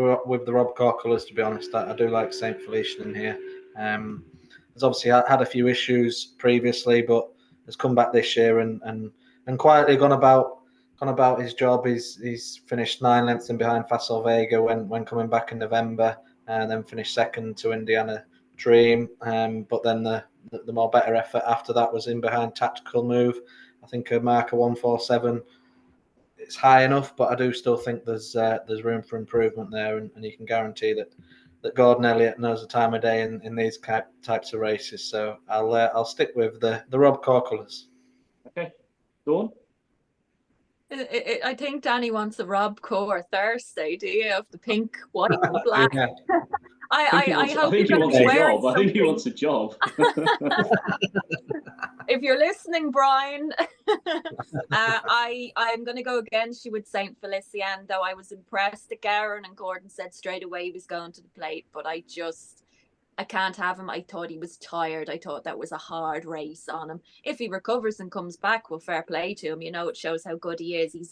the Rob Corr colours, to be honest. I do like Saint Felician in here. Has obviously had a few issues previously, but has come back this year and quietly gone about his job. He's finished 9 lengths in behind Facile Vega when coming back in November, and then finished second to Indiana Dream. But then the more better effort after that was in behind Tactical Move. I think a marker 147. It's high enough, but I do still think there's room for improvement there, and you can guarantee that Gordon Elliott knows the time of day in these types of races. So I'll stick with the Rob Corr colours. Okay, Dawn. I think Danny wants a Rob Corr Thursday, do you? Of the pink, white, and black. Yeah. I hope he you're wants going a to wear job. I think he wants a job. If you're listening, Brian, I'm going to go against you with Saint Felician, though I was impressed that Garen and Gordon said straight away he was going to the plate, but I can't have him. I thought he was tired. I thought that was a hard race on him. If he recovers and comes back, well, fair play to him. You know, it shows how good he is. He's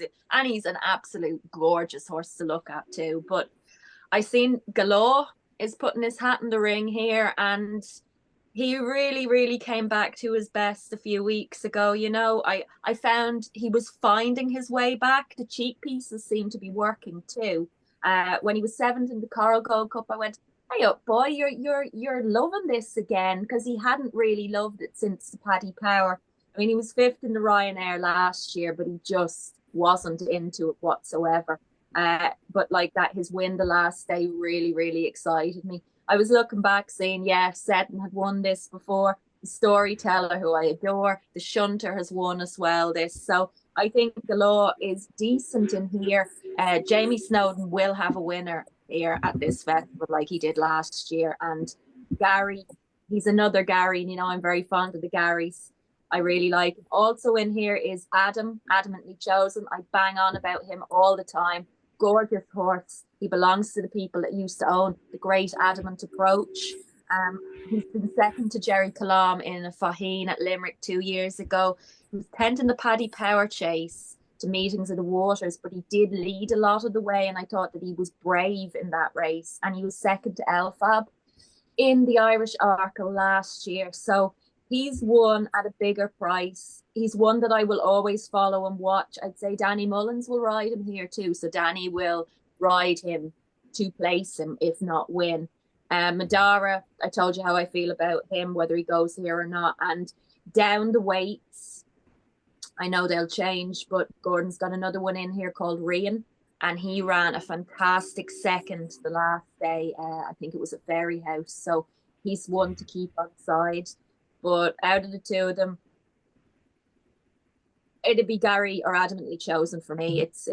an absolute gorgeous horse to look at too. But I seen 𝗗𝗪𝗪𝗪 is putting his hat in the ring here, and he really, really came back to his best a few weeks ago. You know, I found he was finding his way back. The cheek pieces seemed to be working too. When he was 7th in the Coral Gold Cup, I went, "Hey up, boy, you're loving this again," because he hadn't really loved it since the Paddy Power. I mean, he was 5th in the Ryanair last year, but he just wasn't into it whatsoever. But like that, his win the last day really, really excited me. I was looking back saying, yeah, Seddon had won this before. The Storyteller, who I adore, the Shunter has won as well this. So I think 𝗗𝗪𝗪𝗪 is decent in here. Jamie Snowden will have a winner here at this festival like he did last year. And Gary, he's another Gary. And, you know, I'm very fond of the Garys. I really like him. Also in here is Adam, Adamantly Chosen. I bang on about him all the time. Gorgeous horse. He belongs to the people that used to own the great Adamant Approach. He's been second to Jerry Kalam in a Faheen at Limerick 2 years ago. He was 10th in the Paddy Power Chase to Meetings of the Waters, but he did lead a lot of the way, and I thought that he was brave in that race. And he was second to Elfab. in the Irish Arkle last year. So he's won at a bigger price. He's one that I will always follow and watch. I'd say Danny Mullins will ride him here too. So Danny will ride him to place him, if not win. Madara, I told you how I feel about him, whether he goes here or not. And down the weights, I know they'll change, but Gordon's got another one in here called Rian, and he ran a fantastic second the last day. I think it was at Fairy House. So he's one to keep on side. But out of the two of them, it'd be Gary or Adamantly Chosen for me. It's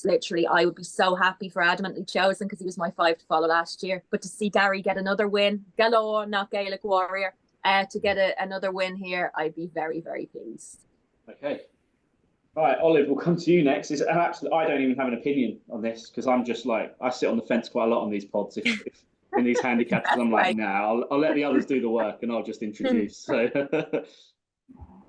literally, I would be so happy for Adamantly Chosen because he was my 5 to follow last year. But to see Gary get another win, Galore, not Gaelic Warrior, to get another win here, I'd be very, very pleased. Okay. All right, Olive, we'll come to you next. I don't even have an opinion on this because I'm just like, I sit on the fence quite a lot on these pods if in these handicaps. I'm like, nah, I'll let the others do the work and I'll just introduce. So.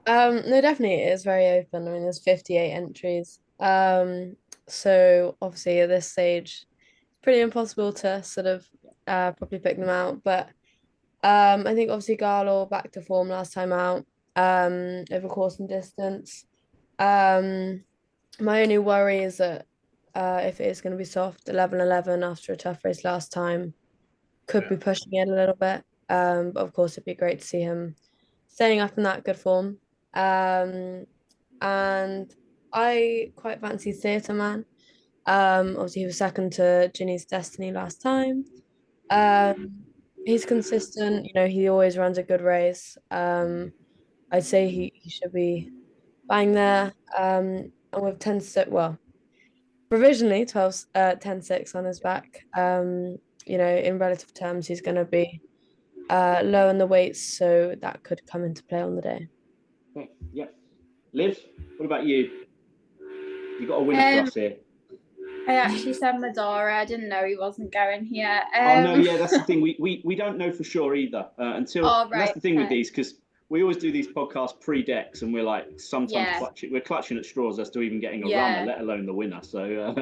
No, definitely it is very open. I mean, there's 58 entries. So obviously at this stage, it's pretty impossible to sort of properly pick them out. But I think obviously Garlaw back to form last time out, over course and distance. My only worry is that if it is going to be soft, 11-11 after a tough race last time could be pushing it a little bit. But of course, it'd be great to see him staying up in that good form. And I quite fancy Theatre Man. Obviously, he was second to Ginny's Destiny last time. He's consistent. You know, he always runs a good race. I'd say he should be bang there. And with 10-6, well, provisionally 10-6 on his back. You know, in relative terms, he's going to be low in the weights, so that could come into play on the day. Okay, yeah. Liv, what about you? You got a winner for us here. I actually said Madara. I didn't know he wasn't going here. Oh no, yeah, that's the thing. We don't know for sure either until. Oh, right, that's the thing with these because we always do these podcasts pre-decks, and we're like sometimes clutching at straws as to even getting a runner, let alone the winner. So.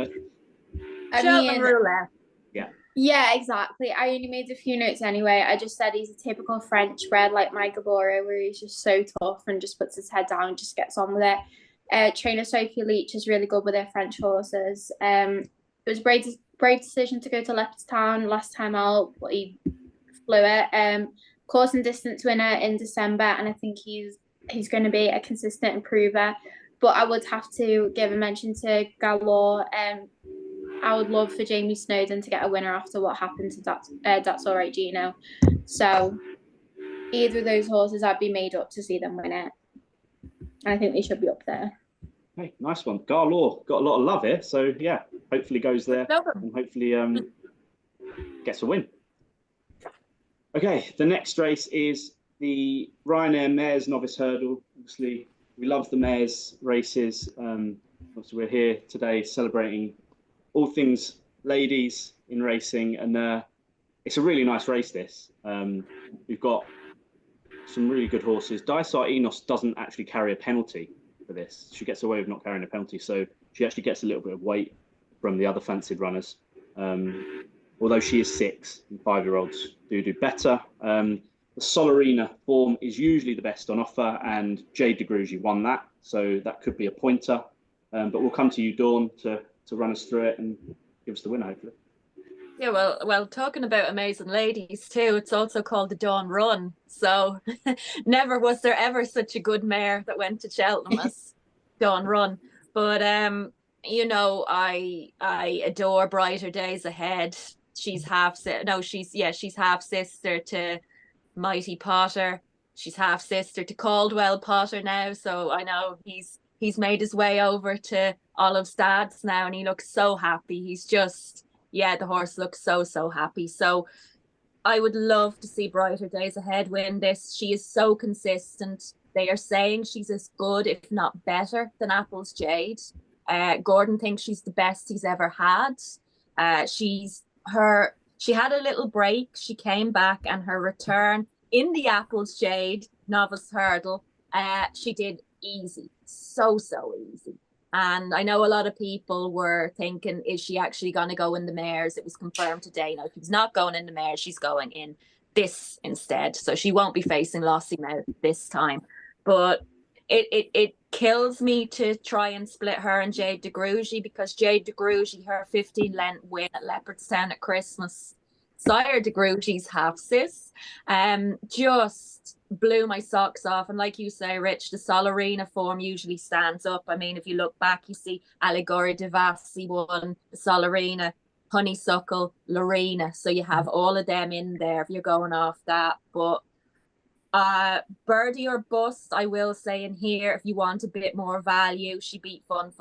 Cheltenham roulette. Yeah. Yeah, exactly. I only made a few notes anyway. I just said he's a typical French bred like my Gabora, where he's just so tough and just puts his head down and just gets on with it. Trainer Sophie Leach is really good with her French horses. It was a brave decision to go to Leopardstown last time out, but he flew it. Course and distance winner in December, and I think he's going to be a consistent improver. But I would have to give a mention to Galore. I would love for Jamie Snowden to get a winner after what happened to That's All Right, Gino. So either of those horses, I'd be made up to see them win it. I think they should be up there. Hey, nice one. Garlaw got a lot of love here, so yeah, hopefully goes there and hopefully gets a win. Okay, the next race is the Ryanair Mares Novice Hurdle. Obviously, we love the Mares races. Obviously, we're here today celebrating all things ladies in racing, and it's a really nice race, this. We've got some really good horses. Dysart Enos doesn't actually carry a penalty for this. She gets away with not carrying a penalty, so she actually gets a little bit of weight from the other fancied runners. Although she is 6, and 5-year-olds do better. The Solarina form is usually the best on offer, and 𝗔𝗪𝗥𝗢𝗪𝘥𝘅 won that, so that could be a pointer. But we'll come to you, Dawn, to run us through it and give us the winner, hopefully. Yeah, well, talking about amazing ladies too, it's also called the Dawn Run. So never was there ever such a good mare that went to Cheltenham as Dawn Run. But you know, I adore Brighter Days Ahead. She's half sister to Mighty Potter. She's half sister to Caldwell Potter now. So I know he's made his way over to Olive Stads now, and he looks so happy. He's just, the horse looks so happy. So I would love to see Brighter Days Ahead win this. She is so consistent. They are saying she's as good, if not better, than Apple's Jade. Gordon thinks she's the best he's ever had. She had a little break. She came back, and her return in the Apple's Jade Novice Hurdle, she did easy, so easy. And I know a lot of people were thinking, is she actually going to go in the mares? It was confirmed today. No, she's not going in the mares. She's going in this instead. So she won't be facing Lossiemouth this time. But it kills me to try and split her and 𝗗𝗪𝗪𝗥𝗢𝗪𝗥, because 𝗗𝗪𝗪𝗥𝗢𝗪, her 15 length win at Leopardstown at Christmas, sire 𝗗𝗪𝗪𝗪's half sis, just blew my socks off. And like you say, Rich, the Solarina form usually stands up. I mean, if you look back, you see 𝗗𝗪𝗪𝗪𝗪 won the Solarina, Honeysuckle, Lorena. So you have all of them in there if you're going off that. But birdie or bust, I will say in here, if you want a bit more value, she beat Fun.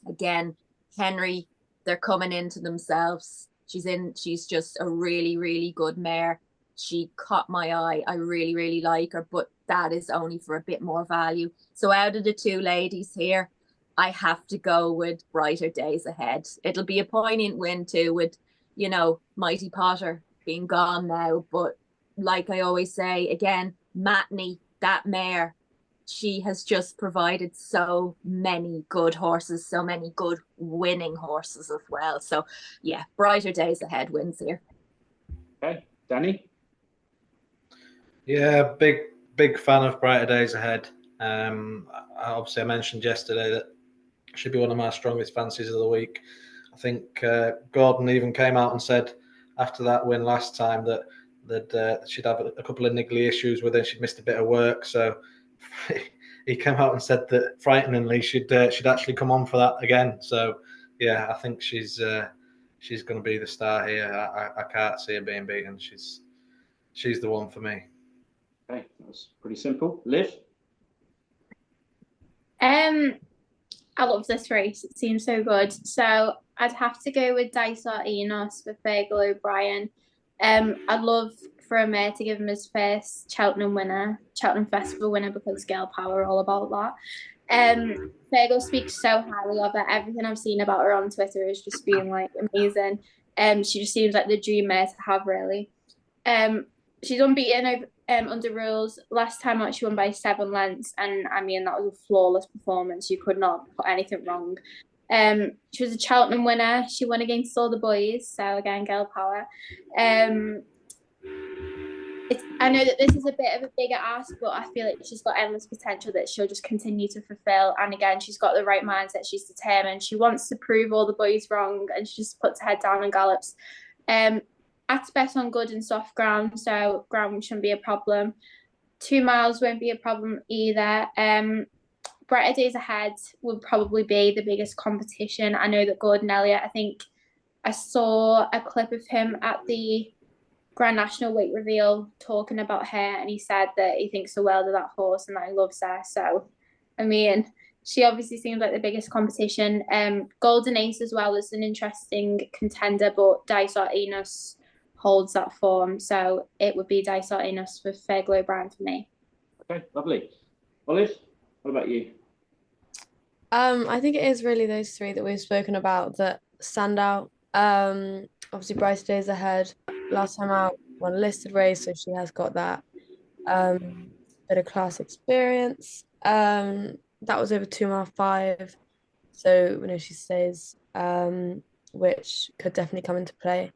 Again, Henry, they're coming into themselves. She's just a really, really good mare. She caught my eye. I really, really like her, but that is only for a bit more value. So out of the two ladies here, I have to go with Brighter Days Ahead. It'll be a poignant win too, with, you know, Mighty Potter being gone now. But like I always say, again, Matney, that mare, she has just provided so many good horses, so many good winning horses as well. So yeah, Brighter Days Ahead wins here. Okay, Danny? Yeah, big fan of Brighter Days Ahead. Obviously, I mentioned yesterday that she'd be one of my strongest fancies of the week. I think Gordon even came out and said after that win last time that she'd have a couple of niggly issues with her. She'd missed a bit of work, so he came out and said that frighteningly she'd actually come on for that again. So yeah, I think she's going to be the star here. I can't see her being beaten. She's the one for me. Okay, that was pretty simple. Liv? I love this race. It seems so good. So I'd have to go with 𝗗𝗪𝗪𝗪𝗪 for Fergal O'Brien. I'd love for a mare to give him his first Cheltenham Festival winner, because girl power, all about that. Fergal speaks so highly of her. Everything I've seen about her on Twitter is just being like amazing. She just seems like the dream mare to have, really. She's unbeaten under rules. Last time out, she won by 7 lengths, and I mean that was a flawless performance. You could not put anything wrong. She was a Cheltenham winner. She won against all the boys, so again, girl power. I know that this is a bit of a bigger ask, but I feel like she's got endless potential that she'll just continue to fulfill. And again, she's got the right mindset. She's determined. She wants to prove all the boys wrong, and she just puts her head down and gallops. At best on good and soft ground, so ground shouldn't be a problem. 2 miles won't be a problem either. Brighter Days Ahead would probably be the biggest competition. I know that Gordon Elliott, I think I saw a clip of him at the Grand National weight reveal talking about her, and he said that he thinks so well of that horse and that he loves her. So, I mean, she obviously seems like the biggest competition. Golden Ace as well is an interesting contender, but 𝗗𝗪𝗪𝗪𝗪 holds that form, so it would be 𝗗𝗪𝗪𝗪𝗪 for Fergal O'Brien for me. Okay, lovely. Olive, what about you? I think it is really those three that we've spoken about that stand out. Obviously Brighter Days Ahead, last time out, won a listed race, so she has got that bit of class experience. That was over 2.5, so we know she stays, which could definitely come into play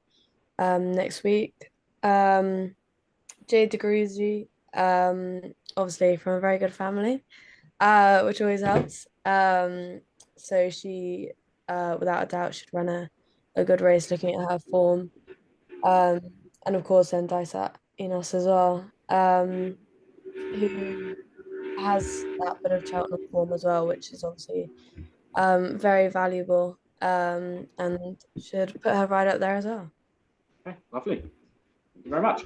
next week. 𝗗𝗪𝗪𝗪𝗪𝗪, obviously from a very good family, which always helps. So she, without a doubt, should run a good race looking at her form. And of course then 𝗗𝗪𝗪𝗪𝗪𝗪 as well, who has that bit of Cheltenham form as well, which is obviously very valuable, and should put her right up there as well. Okay, lovely. Thank you very much.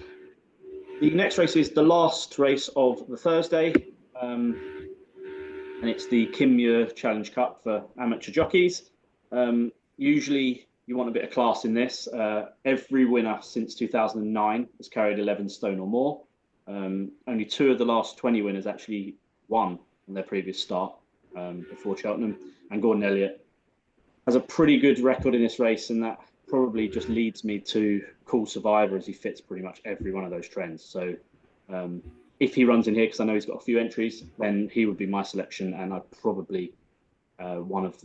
The next race is the last race of the Thursday, and it's the Muir Challenge Cup for amateur jockeys. Usually you want a bit of class in this. Every winner since 2009 has carried 11 stone or more. Only 2 of the last 20 winners actually won on their previous start before Cheltenham, and Gordon Elliott has a pretty good record in this race, and that probably just leads me to 𝘋𝘪𝘨𝘪𝘵𝘪𝘵, as he fits pretty much every one of those trends. So if he runs in here, because I know he's got a few entries, then he would be my selection, and I'd probably one of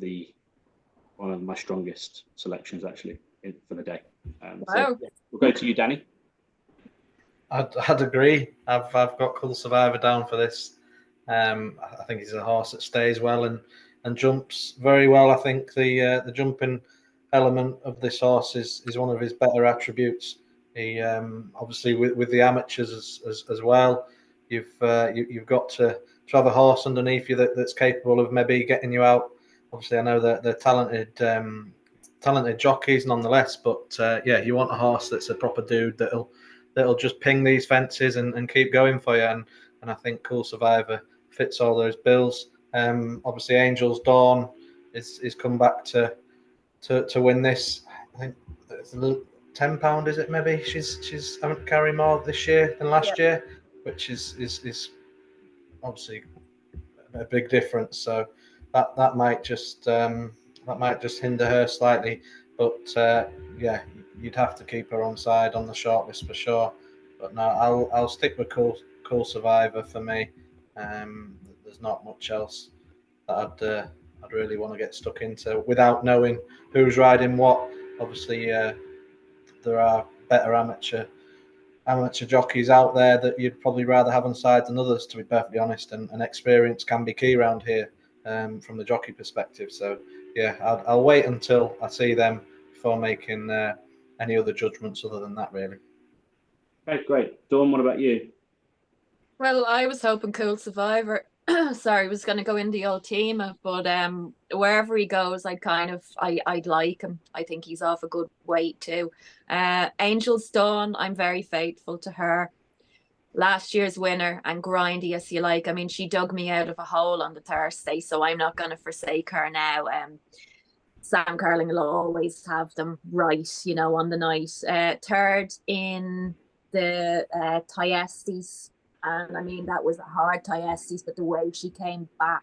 my strongest selections actually for the day. Wow. So we'll go to you, Danny. I'd agree. I've got 𝗋𝘪𝘨𝘪𝘵 down for this. I think he's a horse that stays well and jumps very well. I think the jumping element of this horse is one of his better attributes. He obviously with the amateurs as well. You've got to have a horse underneath you that's capable of maybe getting you out. Obviously, I know that they're talented jockeys nonetheless, but yeah, you want a horse that's a proper dude that'll just ping these fences and keep going for you. And I think 𝗋𝘪𝘨𝘪𝘵 fits all those bills. Obviously, Angel's Dawn is come back to win this. I think it's a little £10, is it? Maybe she's having to carry more this year than last year, which is obviously a big difference. So that might just hinder her slightly. But yeah, you'd have to keep her on side on the shortlist for sure. But no, I'll stick with 𝗋𝘪𝘨𝘪𝘵 for me. There's not much else that I'd really want to get stuck into without knowing who's riding what. Obviously, there are better amateur jockeys out there that you'd probably rather have on side than others, to be perfectly honest. And experience can be key around here from the jockey perspective. So yeah, I'll wait until I see them before making any other judgments other than that, really. Okay, great. Dawn, what about you? Well, I was hoping 𝗋𝘪𝘨𝘪𝘵 was going to go in the old team, but wherever he goes, I'd like him. I think he's off a good weight too. Angel's Dawn, I'm very faithful to her. Last year's winner and grindy as you like. I mean, she dug me out of a hole on the Thursday, so I'm not going to forsake her now. Sam Curling will always have them right, on the night. Third in the 𝗋𝘪𝘨𝘪𝘵. And I mean, that was a hard 𝗋𝘪𝘨𝘪𝘵, but the way she came back,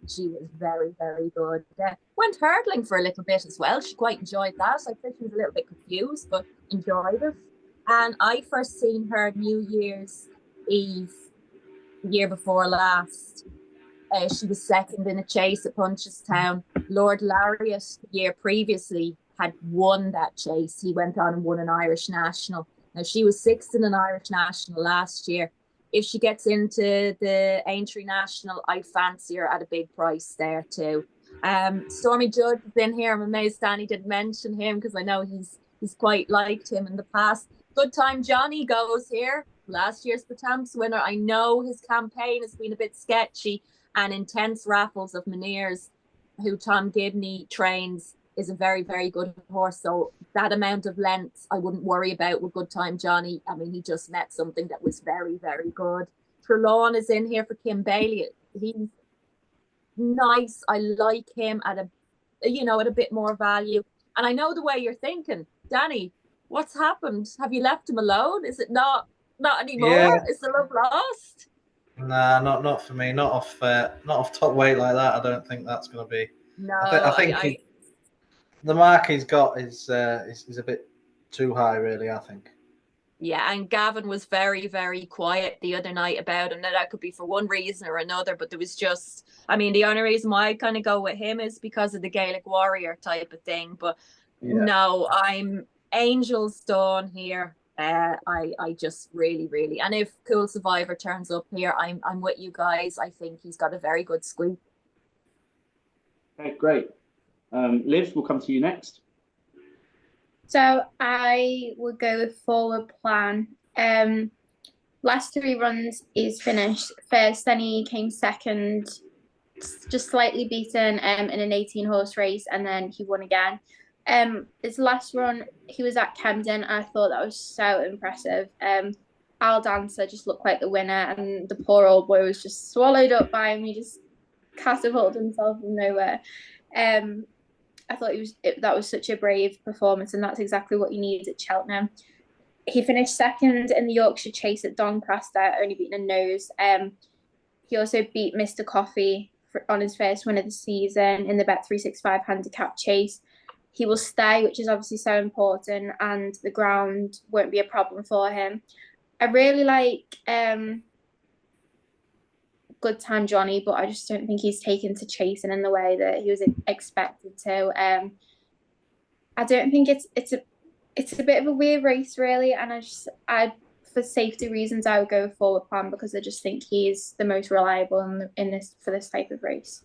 she was very, very good. Went hurdling for a little bit as well. She quite enjoyed that. I think she was a little bit confused, but enjoyed it. And I first seen her New Year's Eve, the year before last. She was second in a chase at Punchestown. Lord Lariat, the year previously, had won that chase. He went on and won an Irish National. Now, she was sixth in an Irish National last year. If she gets into the Aintree National, I fancy her at a big price there too. Stormy Judge is in here. I'm amazed Danny didn't mention him because I know he's quite liked him in the past. Good Time Johnny goes here. Last year's Pertemps winner. I know his campaign has been a bit sketchy, and Intense Raffles of Muir's, who Tom Gibney trains, is a very, very good horse. So that amount of length I wouldn't worry about with Good Time Johnny. I mean, he just met something that was very, very good. Trelawn is in here for Kim Bailey. He's nice. I like him at a bit more value. And I know the way you're thinking, Danny. What's happened? Have you left him alone? Is it not anymore? Yeah. Is the love lost? Nah, not for me. Not off top weight like that. I don't think that's going to be. No, I think the mark he's got is a bit too high, really. I think. Yeah, and Gavin was very, very quiet the other night about him. Now, that could be for one reason or another, but there was just, I mean, the only reason why I kind of go with him is because of the Gaelic warrior type of thing. But no, I'm Angel's Dawn here. I just really, and if 𝗋𝘪𝘨𝘪𝘵 turns up here, I'm with you guys. I think he's got a very good squeak. Okay, great. Liv, we'll come to you next. So I would go with Forward Plan. Last 3 runs he's finished first, then he came second, just slightly beaten in an 18-horse race, and then he won again. His last run, he was at Camden. I thought that was so impressive. Al Dancer just looked like the winner, and the poor old boy was just swallowed up by him. He just catapulted himself from nowhere. I thought that was such a brave performance, and that's exactly what you need at Cheltenham. He finished second in the Yorkshire Chase at Doncaster, only beating a nose. He also beat Mr. Coffee on his first win of the season in the Bet365 Handicap Chase. He will stay, which is obviously so important, and the ground won't be a problem for him. I really like Good Time Johnny, but I just don't think he's taken to chasing in the way that he was expected to. I don't think it's a bit of a weird race, really, and I for safety reasons, I would go forward plan because I just think he's the most reliable in this for this type of race.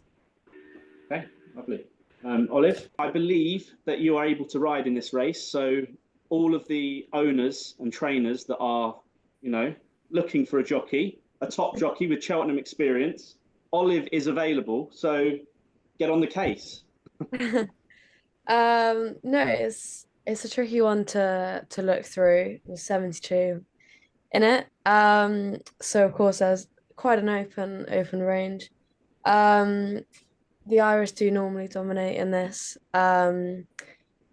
Okay, lovely. Olive, I believe that you are able to ride in this race. So all of the owners and trainers that are, you know, looking for a jockey, a top jockey with Cheltenham experience, Olive is available. So get on the case. No, it's a tricky one to look through. There's 72 in it. So of course there's quite an open range. The Irish do normally dominate in this, and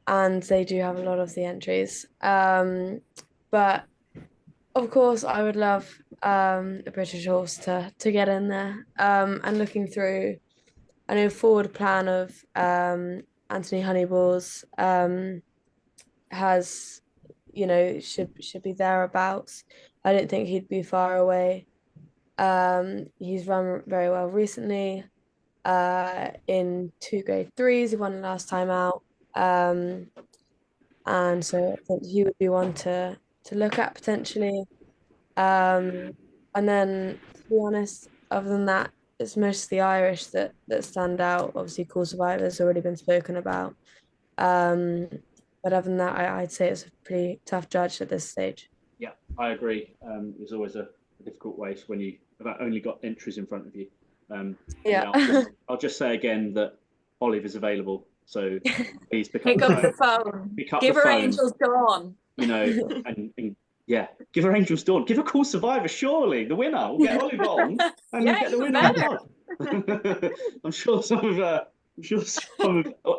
they do have a lot of the entries. But of course, I would love a British horse to get in there. And looking through, I know forward plan of Anthony Honeyballs has, you know, should be thereabouts. I don't think he'd be far away. He's run very well recently. In 2 Grade 3s, he won last time out. And so I think he would be one to look at potentially. And then, to be honest, other than that, it's most the Irish that stand out. Obviously, 𝘗𝘪𝘣𝗥𝗢𝗄𝘗 has already been spoken about. But other than that, I'd say it's a pretty tough judge at this stage. Yeah, I agree. There's always a difficult race when you have only got entries in front of you. Yeah. I'll just say again that Olive is available. So please pick up the phone. Give her Angel's Dawn. You know, and yeah, give her Angel's Dawn. Give her 𝗗𝘪𝘣𝗥𝗢𝗄𝑥, surely the winner. We'll get Olive on and Yeah, we'll get the winner on. I'm sure some of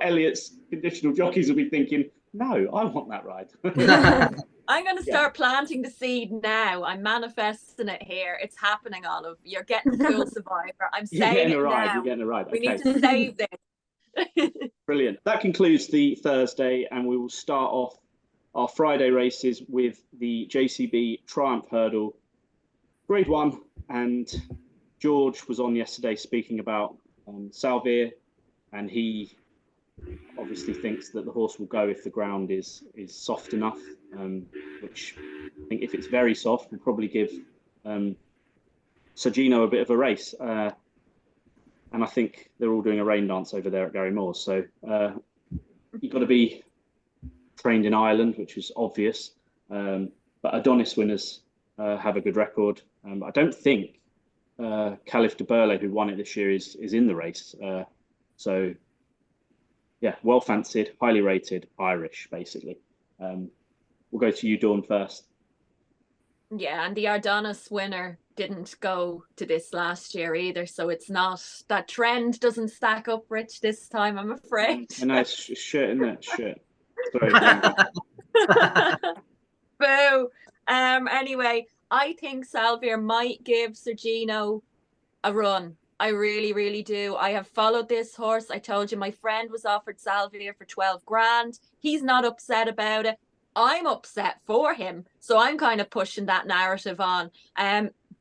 Elliot's conditional jockeys will be thinking, no, I want that ride. I'm going to start planting the seed now. I'm manifesting it here. It's happening, Olive. You're getting 𝗗𝘗𝘣𝗥𝗢𝘄𝑥. I'm saying it now. You're getting it right. We Okay. need to save this. Brilliant. That concludes the Thursday, and we will start off our Friday races with the JCB Triumph Hurdle, Grade 1. And George was on yesterday speaking about 𝗗𝘂𝗪𝗡, and he obviously thinks that the horse will go if the ground is soft enough, which I think if it's very soft will probably give 𝗗𝗪𝗪𝗏 a bit of a race. And I think they're all doing a rain dance over there at 𝘗𝘪𝘨𝑒. So you've got to be trained in Ireland, which is obvious. But Adonis winners have a good record. I don't think 𝘗𝘪𝘨𝘪𝘵𝗪𝘥, who won it this year, is in the race. So yeah, well fancied, highly rated Irish, basically. We'll go to you, Dawn, first. Yeah, and the Adonis winner didn't go to this last year either, so it's not, that trend doesn't stack up, Rich, this time, I'm afraid. I know, it's shit, isn't it? Shit. Sorry. Boo. Anyway, I think 𝗗𝘂𝗪𝗡 might give 𝗗𝗪𝗪𝗏 a run. I really, really do. I have followed this horse. I told you my friend was offered 𝗗𝘂𝗪𝗏 for 12 grand. He's not upset about it. I'm upset for him. So I'm kind of pushing that narrative on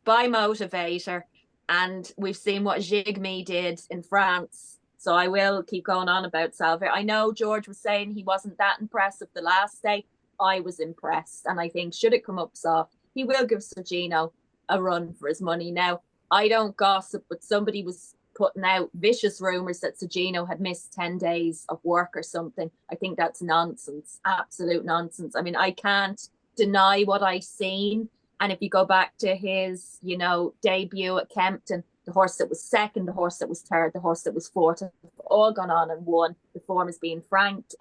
by motivator. And we've seen what 𝗔𝗣𝗪𝗏 did in France. So I will keep going on about 𝗗𝘂𝗪𝗏. I know George was saying he wasn't that impressive the last day. I was impressed. And I think should it come up soft, he will give 𝗗𝗪𝗪𝗏 a run for his money. Now, I don't gossip, but somebody was putting out vicious rumours that 𝗗𝗪𝗪𝗏 had missed 10 days of work or something. I think that's nonsense, absolute nonsense. I mean, I can't deny what I've seen. And if you go back to his, you know, debut at Kempton, the horse that was second, the horse that was third, the horse that was fourth, have all gone on and won. The form is being franked.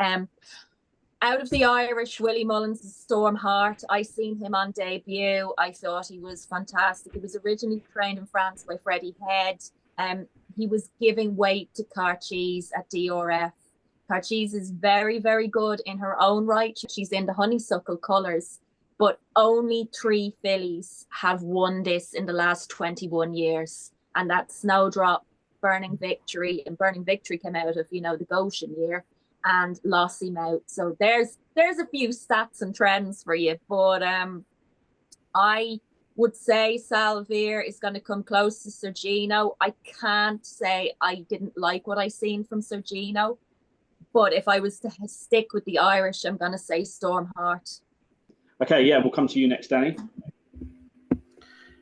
Out of the Irish, Willie Mullins' Storm Heart, I seen him on debut. I thought he was fantastic. He was originally trained in France by Freddie Head. He was giving weight to 𝗏𝗏𝗏𝗏𝗏 at DRF. 𝗏𝗏𝗏𝗏𝗏 is very, very good in her own right. She's in the honeysuckle colours, but only 3 fillies have won this in the last 21 years. And that's Snowdrop, Burning Victory, and Burning Victory came out of, you know, the Goshen year, and Lossy Mouth. So there's a few stats and trends for you, but I would say 𝗗𝘂𝗪𝗏𝗏𝗏𝗏 is going to come close to 𝗗𝗪𝗪𝗏. I can't say I didn't like what I seen from 𝗗𝗪𝗪𝗏, but if I was to stick with the Irish, I'm going to say Storm Heart. Okay, yeah, we'll come to you next, Danny.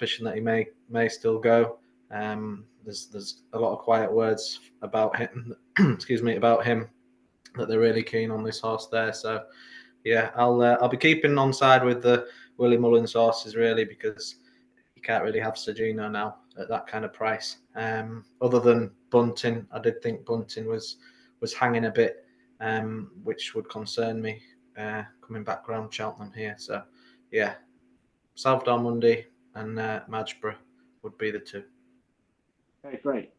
suspicion that he may still go. There's a lot of quiet words about him. Excuse me, about him, that they're really keen on this horse there. So yeah, I'll be keeping on side with the Willie Mullins horses really, because you can't really have 𝗔𝗪𝗪𝗏 now at that kind of price. Other than Bunting, I did think Bunting was hanging a bit, which would concern me coming back around Cheltenham here. So yeah, South Monday and 𝗔𝗪𝗪𝗏 would be the two. Okay, great.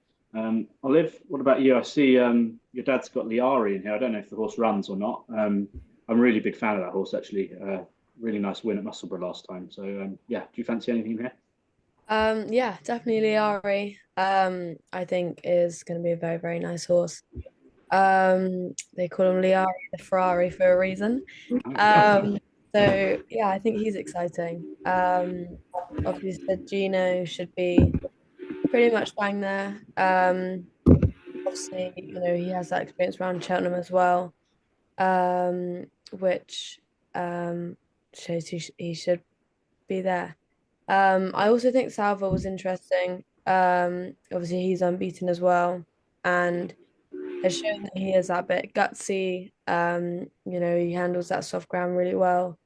Olive, what about you? I see your dad's got 𝗋𝗪𝗪𝗏 in here. I don't know if the horse runs or not. I'm a really big fan of that horse, actually. Really nice win at Musselburgh last time. So yeah, do you fancy anything here? Yeah, definitely 𝗋𝗪𝗪𝗏. I think is going to be a very, very nice horse. They call him 𝗋𝗪𝗪𝗏 the Ferrari for a reason. So yeah, I think he's exciting. Obviously 𝗔𝗪𝗪𝗏 should be pretty much bang there. Obviously, he has that experience around Cheltenham as well, which shows he should be there. I also think 𝗬𝗲 was interesting. Obviously he's unbeaten as well, and has shown that he is that bit gutsy. He handles that soft ground really well.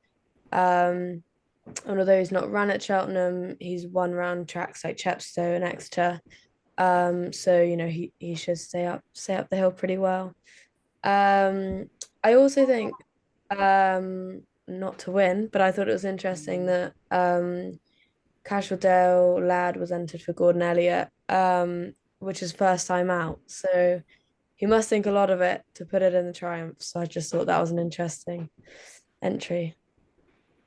And although he's not run at Cheltenham, he's won round tracks like Chepstow and Exeter. So he should stay up the hill pretty well. I also think not to win, but I thought it was interesting that Cashel Lad was entered for Gordon Elliott, which is first time out. So he must think a lot of it to put it in the Triumph. So I just thought that was an interesting entry.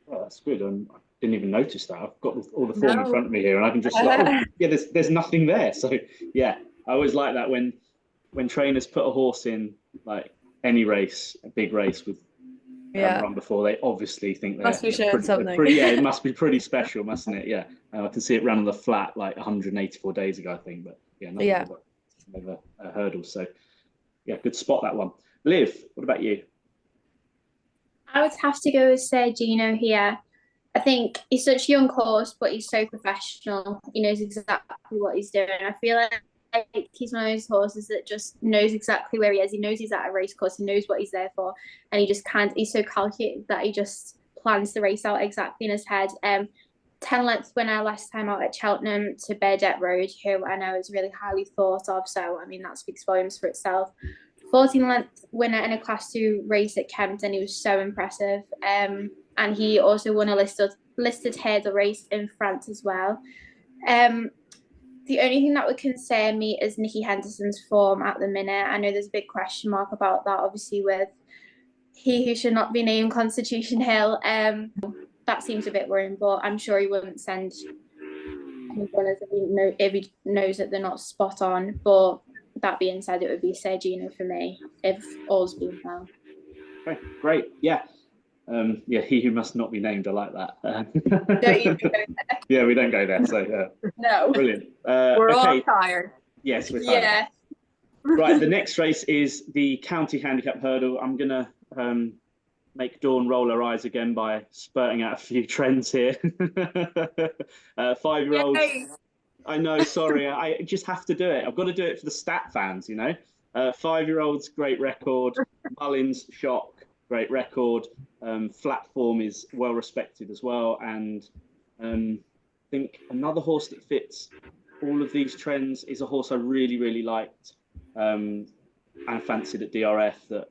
Well, that's good. I didn't even notice that. I've got all the form in front of me here, and I can just yeah, there's nothing there. So yeah, I always like that when trainers put a horse in like any race, a big race with run before, they obviously think must be showing something. Yeah, it must be pretty special, mustn't it? Yeah, I can see it run on the flat like 184 days ago, I think. But yeah, never a hurdle. So yeah, good spot, that one. Liv, what about you? I would have to go with 𝗂𝗪𝗪𝗏 here. I think he's such a young horse, but he's so professional. He knows exactly what he's doing. I feel like he's one of those horses that just knows exactly where he is. He knows he's at a race course. He knows what he's there for. And he's so calculated that he just plans the race out exactly in his head. 10 length winner last time out at Cheltenham to 𝗂𝗪𝗪𝗏, who I know is really highly thought of. So, I mean, that speaks volumes for itself. 14 length winner in a Class 2 race at Kempton. He was so impressive. And he also won a listed hurdle race in France as well. The only thing that would concern me is Nicky Henderson's form at the minute. I know there's a big question mark about that, obviously, with he who should not be named Constitution Hill. That seems a bit worrying, but I'm sure he wouldn't send any runners if he knows that they're not spot on. But that being said, it would be 𝗂𝗪𝗪𝗏 for me if all's been well. Okay, great. Yeah. Yeah, he who must not be named. I like that. Don't even go there. Yeah, we don't go there. So no, brilliant. We're all tired. Yes, we're tired. Yeah. Right. The next race is the County Handicap Hurdle. I'm gonna make Dawn roll her eyes again by spurting out a few trends here. 5-year-olds. I know. Sorry, I just have to do it. I've got to do it for the stat fans. 5-year-olds, great record. Mullins, shock. Great record. Flat form is well respected as well, and I think another horse that fits all of these trends is a horse I really, really liked and fancied at DRF that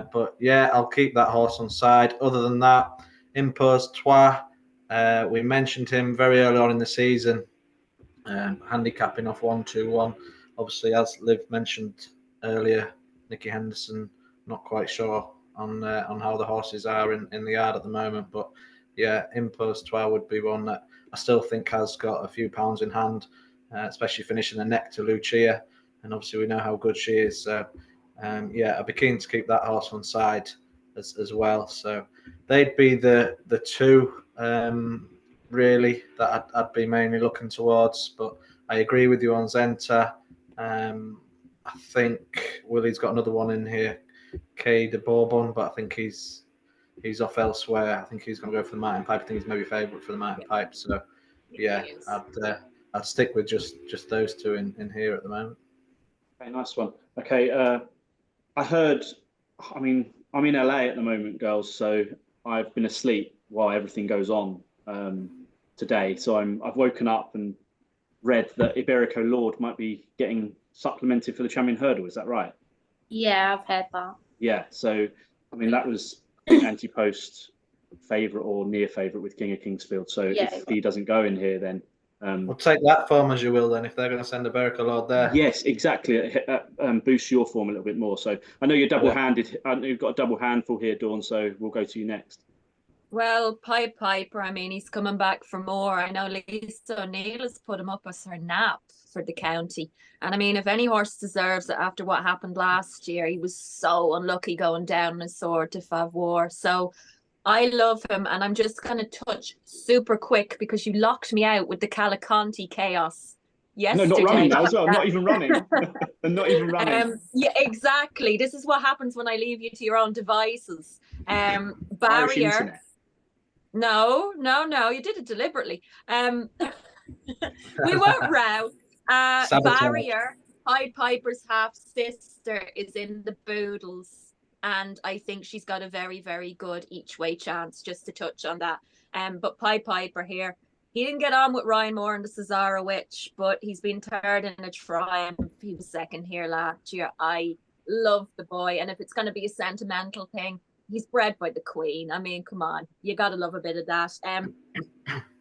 But yeah, I'll keep that horse on side. Other than that, 𝗗𝗪𝗡𝗪𝗏, we mentioned him very early on in the season, handicapping off 1-2-1. Obviously, as Liv mentioned earlier, Nicky Henderson, not quite sure on how the horses are in the yard at the moment. But yeah, 𝗗𝗪𝗡𝗪𝗏 would be one that I still think has got a few pounds in hand, especially finishing the 𝗋𝘪𝘨𝘪𝘵𝗀. And obviously, we know how good she is. So yeah, I'd be keen to keep that horse on side as well. So they'd be the two really that I'd be mainly looking towards. But I agree with you on Zenta. I think Willie's got another one in here, 𝗋𝘪𝘨𝗪𝘵𝗪𝘥, but I think he's off elsewhere. I think he's going to go for the Mountain Pipe. I think he's maybe favourite for the Mountain Pipe. So yeah, I'd stick with just those two in here at the moment. Okay, nice one. Okay, I heard. I mean, I'm in LA at the moment, girls. So I've been asleep while everything goes on today. So I've woken up and read that 𝘋𝘪𝘨𝘪𝘵𝗪𝘥𝘢 might be getting supplemented for the Champion Hurdle. Is that right? Yeah, I've heard that. Yeah. So I mean, that was anti-post favourite or near favourite with King of Kingsfield. So Yeah. if he doesn't go in here, then Well, take that form as you will then, if they're going to send 𝘋𝘪𝘨𝘪𝘭𝘪 there. yes, exactly. It boosts your form a little bit more. So I know you're double-handed. I know you've got a double handful here, Dawn. So we'll go to you next. Well, Piper, I mean, he's coming back for more. I know Lisa O'Neill has put him up as her nap for the county. And I mean, if any horse deserves it after what happened last year, he was so unlucky going down his sword to Favor. So I love him. And I'm just going to touch super quick because you locked me out with the Calaconte chaos yesterday. No, not running now as well. Not even running. And not even running. Yeah, exactly. This is what happens when I leave you to your own devices. Barrier. No, you did it deliberately. We won't row. Barrier, Pied Piper's half sister, is in the Boodles, and I think she's got a very, very good each way chance. Just to touch on that. But Pied Piper here, he didn't get on with Ryan Moore and the 𝗉𝗓𝗏, but he's been third in a triumph. He was second here last year. I love the boy, and if it's going to be a sentimental thing, he's bred by the Queen. I mean, come on, you got to love a bit of that.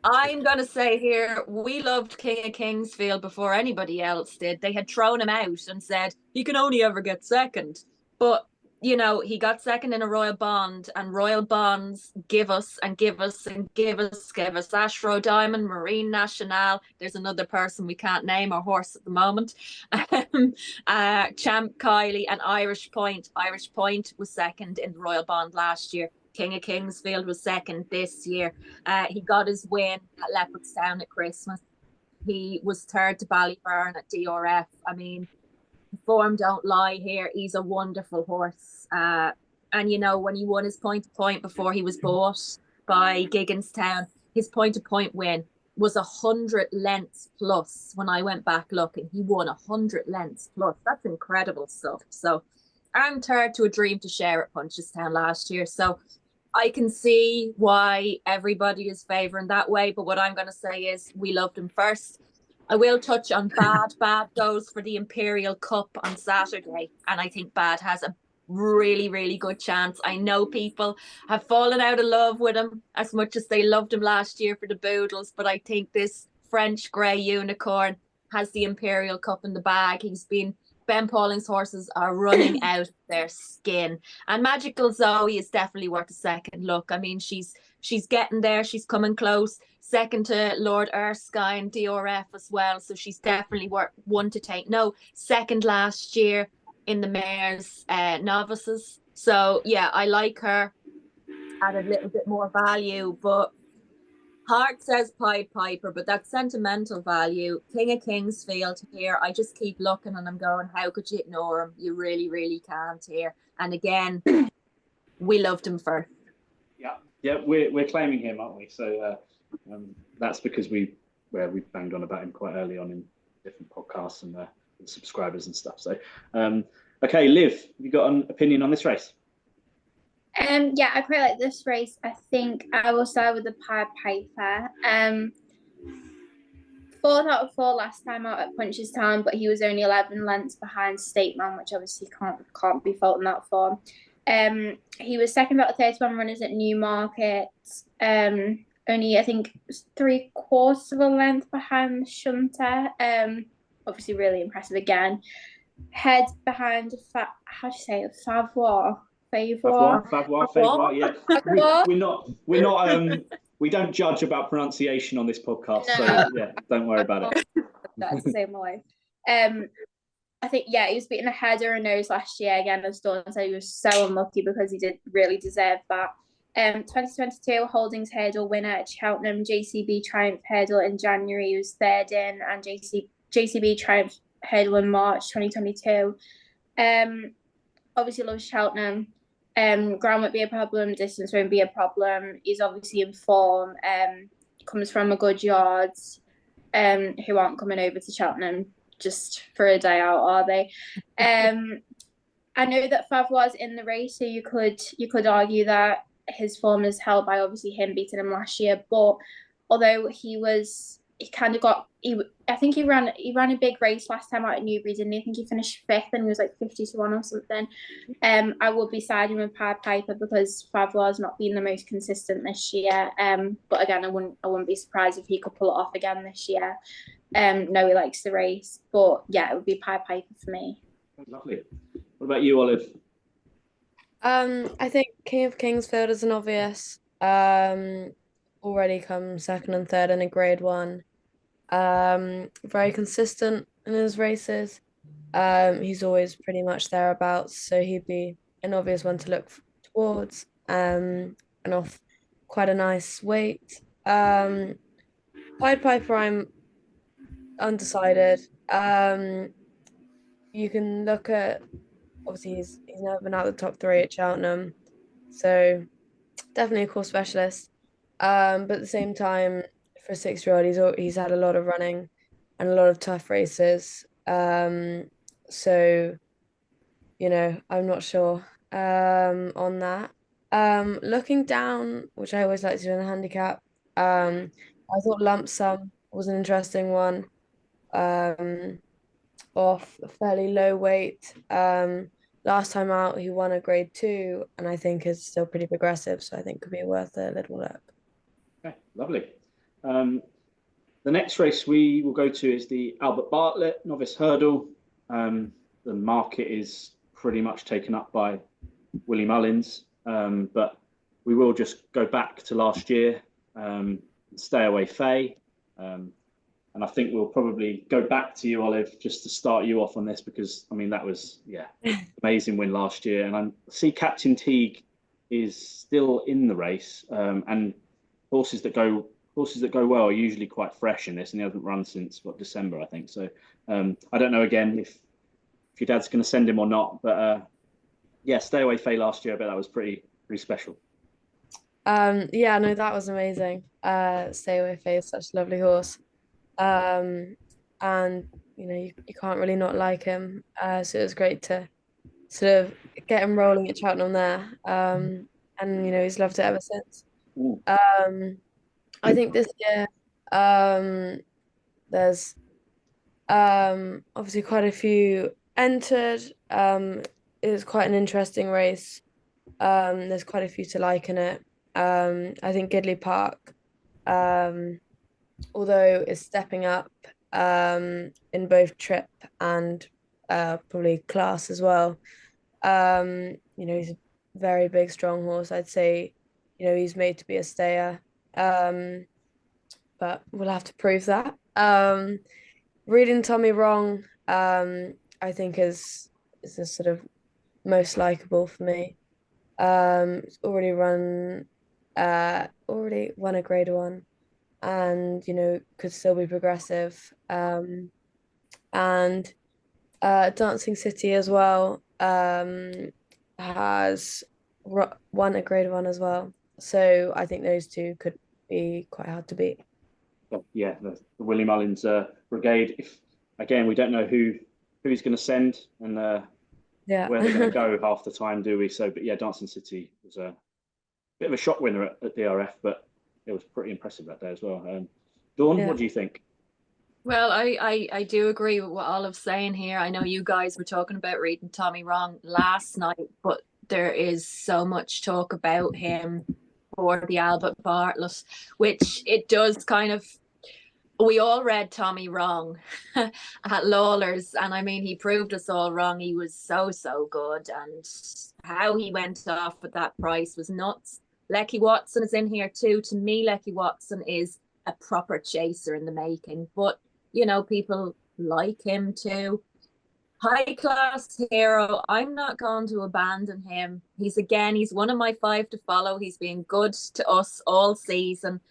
I'm going to say here, we loved King of Kingsfield before anybody else did. They had thrown him out and said, he can only ever get second. But, you know, he got second in a Royal Bond, and Royal Bonds give us Ashro Diamond, Marine Nationale. There's another person we can't name, or horse at the moment. Champ Kylie and Irish Point. Irish Point was second in the Royal Bond last year. King of Kingsfield was second this year. He got his win at Leopardstown at Christmas. He was third to Ballyburn at DRF. I mean, form don't lie here. He's a wonderful horse. And, you know, when he won his point-to-point before he was bought by Gigginstown, his point-to-point win was 100 lengths plus. When I went back looking, he won 100 lengths plus. That's incredible stuff. So I'm third to a dream to share at Punchestown last year. So I can see why everybody is favouring that way, but what I'm going to say is we loved him first. I will touch on Bad. Bad goes for the Imperial Cup on Saturday, and I think Bad has a really, really good chance. I know people have fallen out of love with him as much as they loved him last year for the Boodles, but I think this French grey unicorn has the Imperial Cup in the bag. Ben Pauling's horses are running out their skin. And Magical Zoe is definitely worth a second look. I mean, she's getting there. She's coming close. Second to Lord Erskine, DRF as well. So she's definitely worth one to take. No, second last year in the mares novices. So yeah, I like her at a little bit more value, but heart says Pied Piper, but that sentimental value, King of Kingsfield here, I just keep looking and I'm going, how could you ignore him? You really, really can't here. And again, we loved him first. Yeah, we're claiming him, aren't we? So that's because we banged on about him quite early on in different podcasts and subscribers and stuff. So, okay, Liv, have you got an opinion on this race? Yeah, I quite like this race. I think I will start with the Pied Piper. 4th out of 4 last time out at Punchestown, but he was only 11 lengths behind Stateman, which obviously can't be faulting that for. He was second out of 31 runners at Newmarket. Only I think 3/4 of a length behind Shunter. Obviously really impressive again. Head behind Favois. Yeah. We're not we don't judge about pronunciation on this podcast, no. So yeah, don't worry about it. That's the same way. I think he was beating a head or a nose last year again, as Dawn said. He was so unlucky because he did really deserve that. 2022 Holdings Hurdle winner at Cheltenham, JCB Triumph Hurdle in January, he was third in, and JCB Triumph Hurdle in March 2022. Obviously loves Cheltenham. Ground won't be a problem, distance won't be a problem. He's obviously in form, comes from a good yards, who aren't coming over to Cheltenham just for a day out, are they? I know that Favois is in the race, so you could argue that his form is held by obviously him beating him last year, but although I think he ran a big race last time out at Newbury, didn't he? I think he finished 5th and he was like 50-1 or something. I would be siding with Pied Piper because Favois has not been the most consistent this year. But again, I wouldn't be surprised if he could pull it off again this year. No, he likes the race, but yeah, it would be Pied Piper for me. Lovely. What about you, Olive? I think King of Kingsfield is an obvious. Already come 2nd and 3rd in a Grade 1. Very consistent in his races. He's always pretty much thereabouts, so he'd be an obvious one to look towards. And off quite a nice weight. Pied Piper, I'm undecided. You can look at, obviously he's never been out of the top 3 at Cheltenham, so definitely a course specialist. But at the same time, for a 6-year-old, he's had a lot of running and a lot of tough races. So, I'm not sure on that. Looking down, which I always like to do in the handicap, I thought Lump Sum was an interesting one. Off a fairly low weight. Last time out, he won a Grade 2, and I think is still pretty progressive, so I think could be worth a little look. Okay, lovely. The next race we will go to is the Albert Bartlett Novice Hurdle. The market is pretty much taken up by Willie Mullins, but we will just go back to last year, Stay Away Faye. And I think we'll probably go back to you, Olive, just to start you off on this, because I mean that was amazing win last year, and I see Captain Teague is still in the race, and horses that go well are usually quite fresh in this, and he hasn't run since December, I think. So I don't know again if your dad's going to send him or not, but Stay Away Faye last year, I bet that was pretty special. Yeah, no, that was amazing. Stay Away Faye is such a lovely horse. And you can't really not like him, so it was great to sort of get him rolling at Cheltenham there, and and he's loved it ever since. Ooh. I think this year there's obviously quite a few entered. It was quite an interesting race. There's quite a few to like in it. I think 𝗗𝗪𝗪𝗪𝗪𝗪𝗪, although is stepping up in both trip and probably class as well. He's a very big, strong horse. I'd say, he's made to be a stayer. But we'll have to prove that. Reading Tommy Wrong, I think is the sort of most likable for me. It's already won a Grade 1, and could still be progressive. And Dancing City as well has won a Grade 1 as well. So I think those two could be quite hard to beat. Yeah, the Willie Mullins brigade. Again, we don't know who he's going to send and where they're going to go half the time, do we? So, but yeah, Dancing City was a bit of a shock winner at DRF, but it was pretty impressive that day as well. Dawn, what do you think? Well, I do agree with what Olive's saying here. I know you guys were talking about reading Tommy Wrong last night, but there is so much talk about him for the Albert Bartlett, which it does kind of. We all read Tommy Wrong at Lawler's, and I mean, he proved us all wrong. He was so good, and how he went off with that price was nuts. 𝘋𝘪𝘥𝘥𝘪𝘵 is in here too. To me, 𝘋𝘪𝘥𝘥𝘥 is a proper chaser in the making, but people like him too. High Class Hero, I'm not going to abandon him. He's one of my 5 to follow. He's been good to us all season.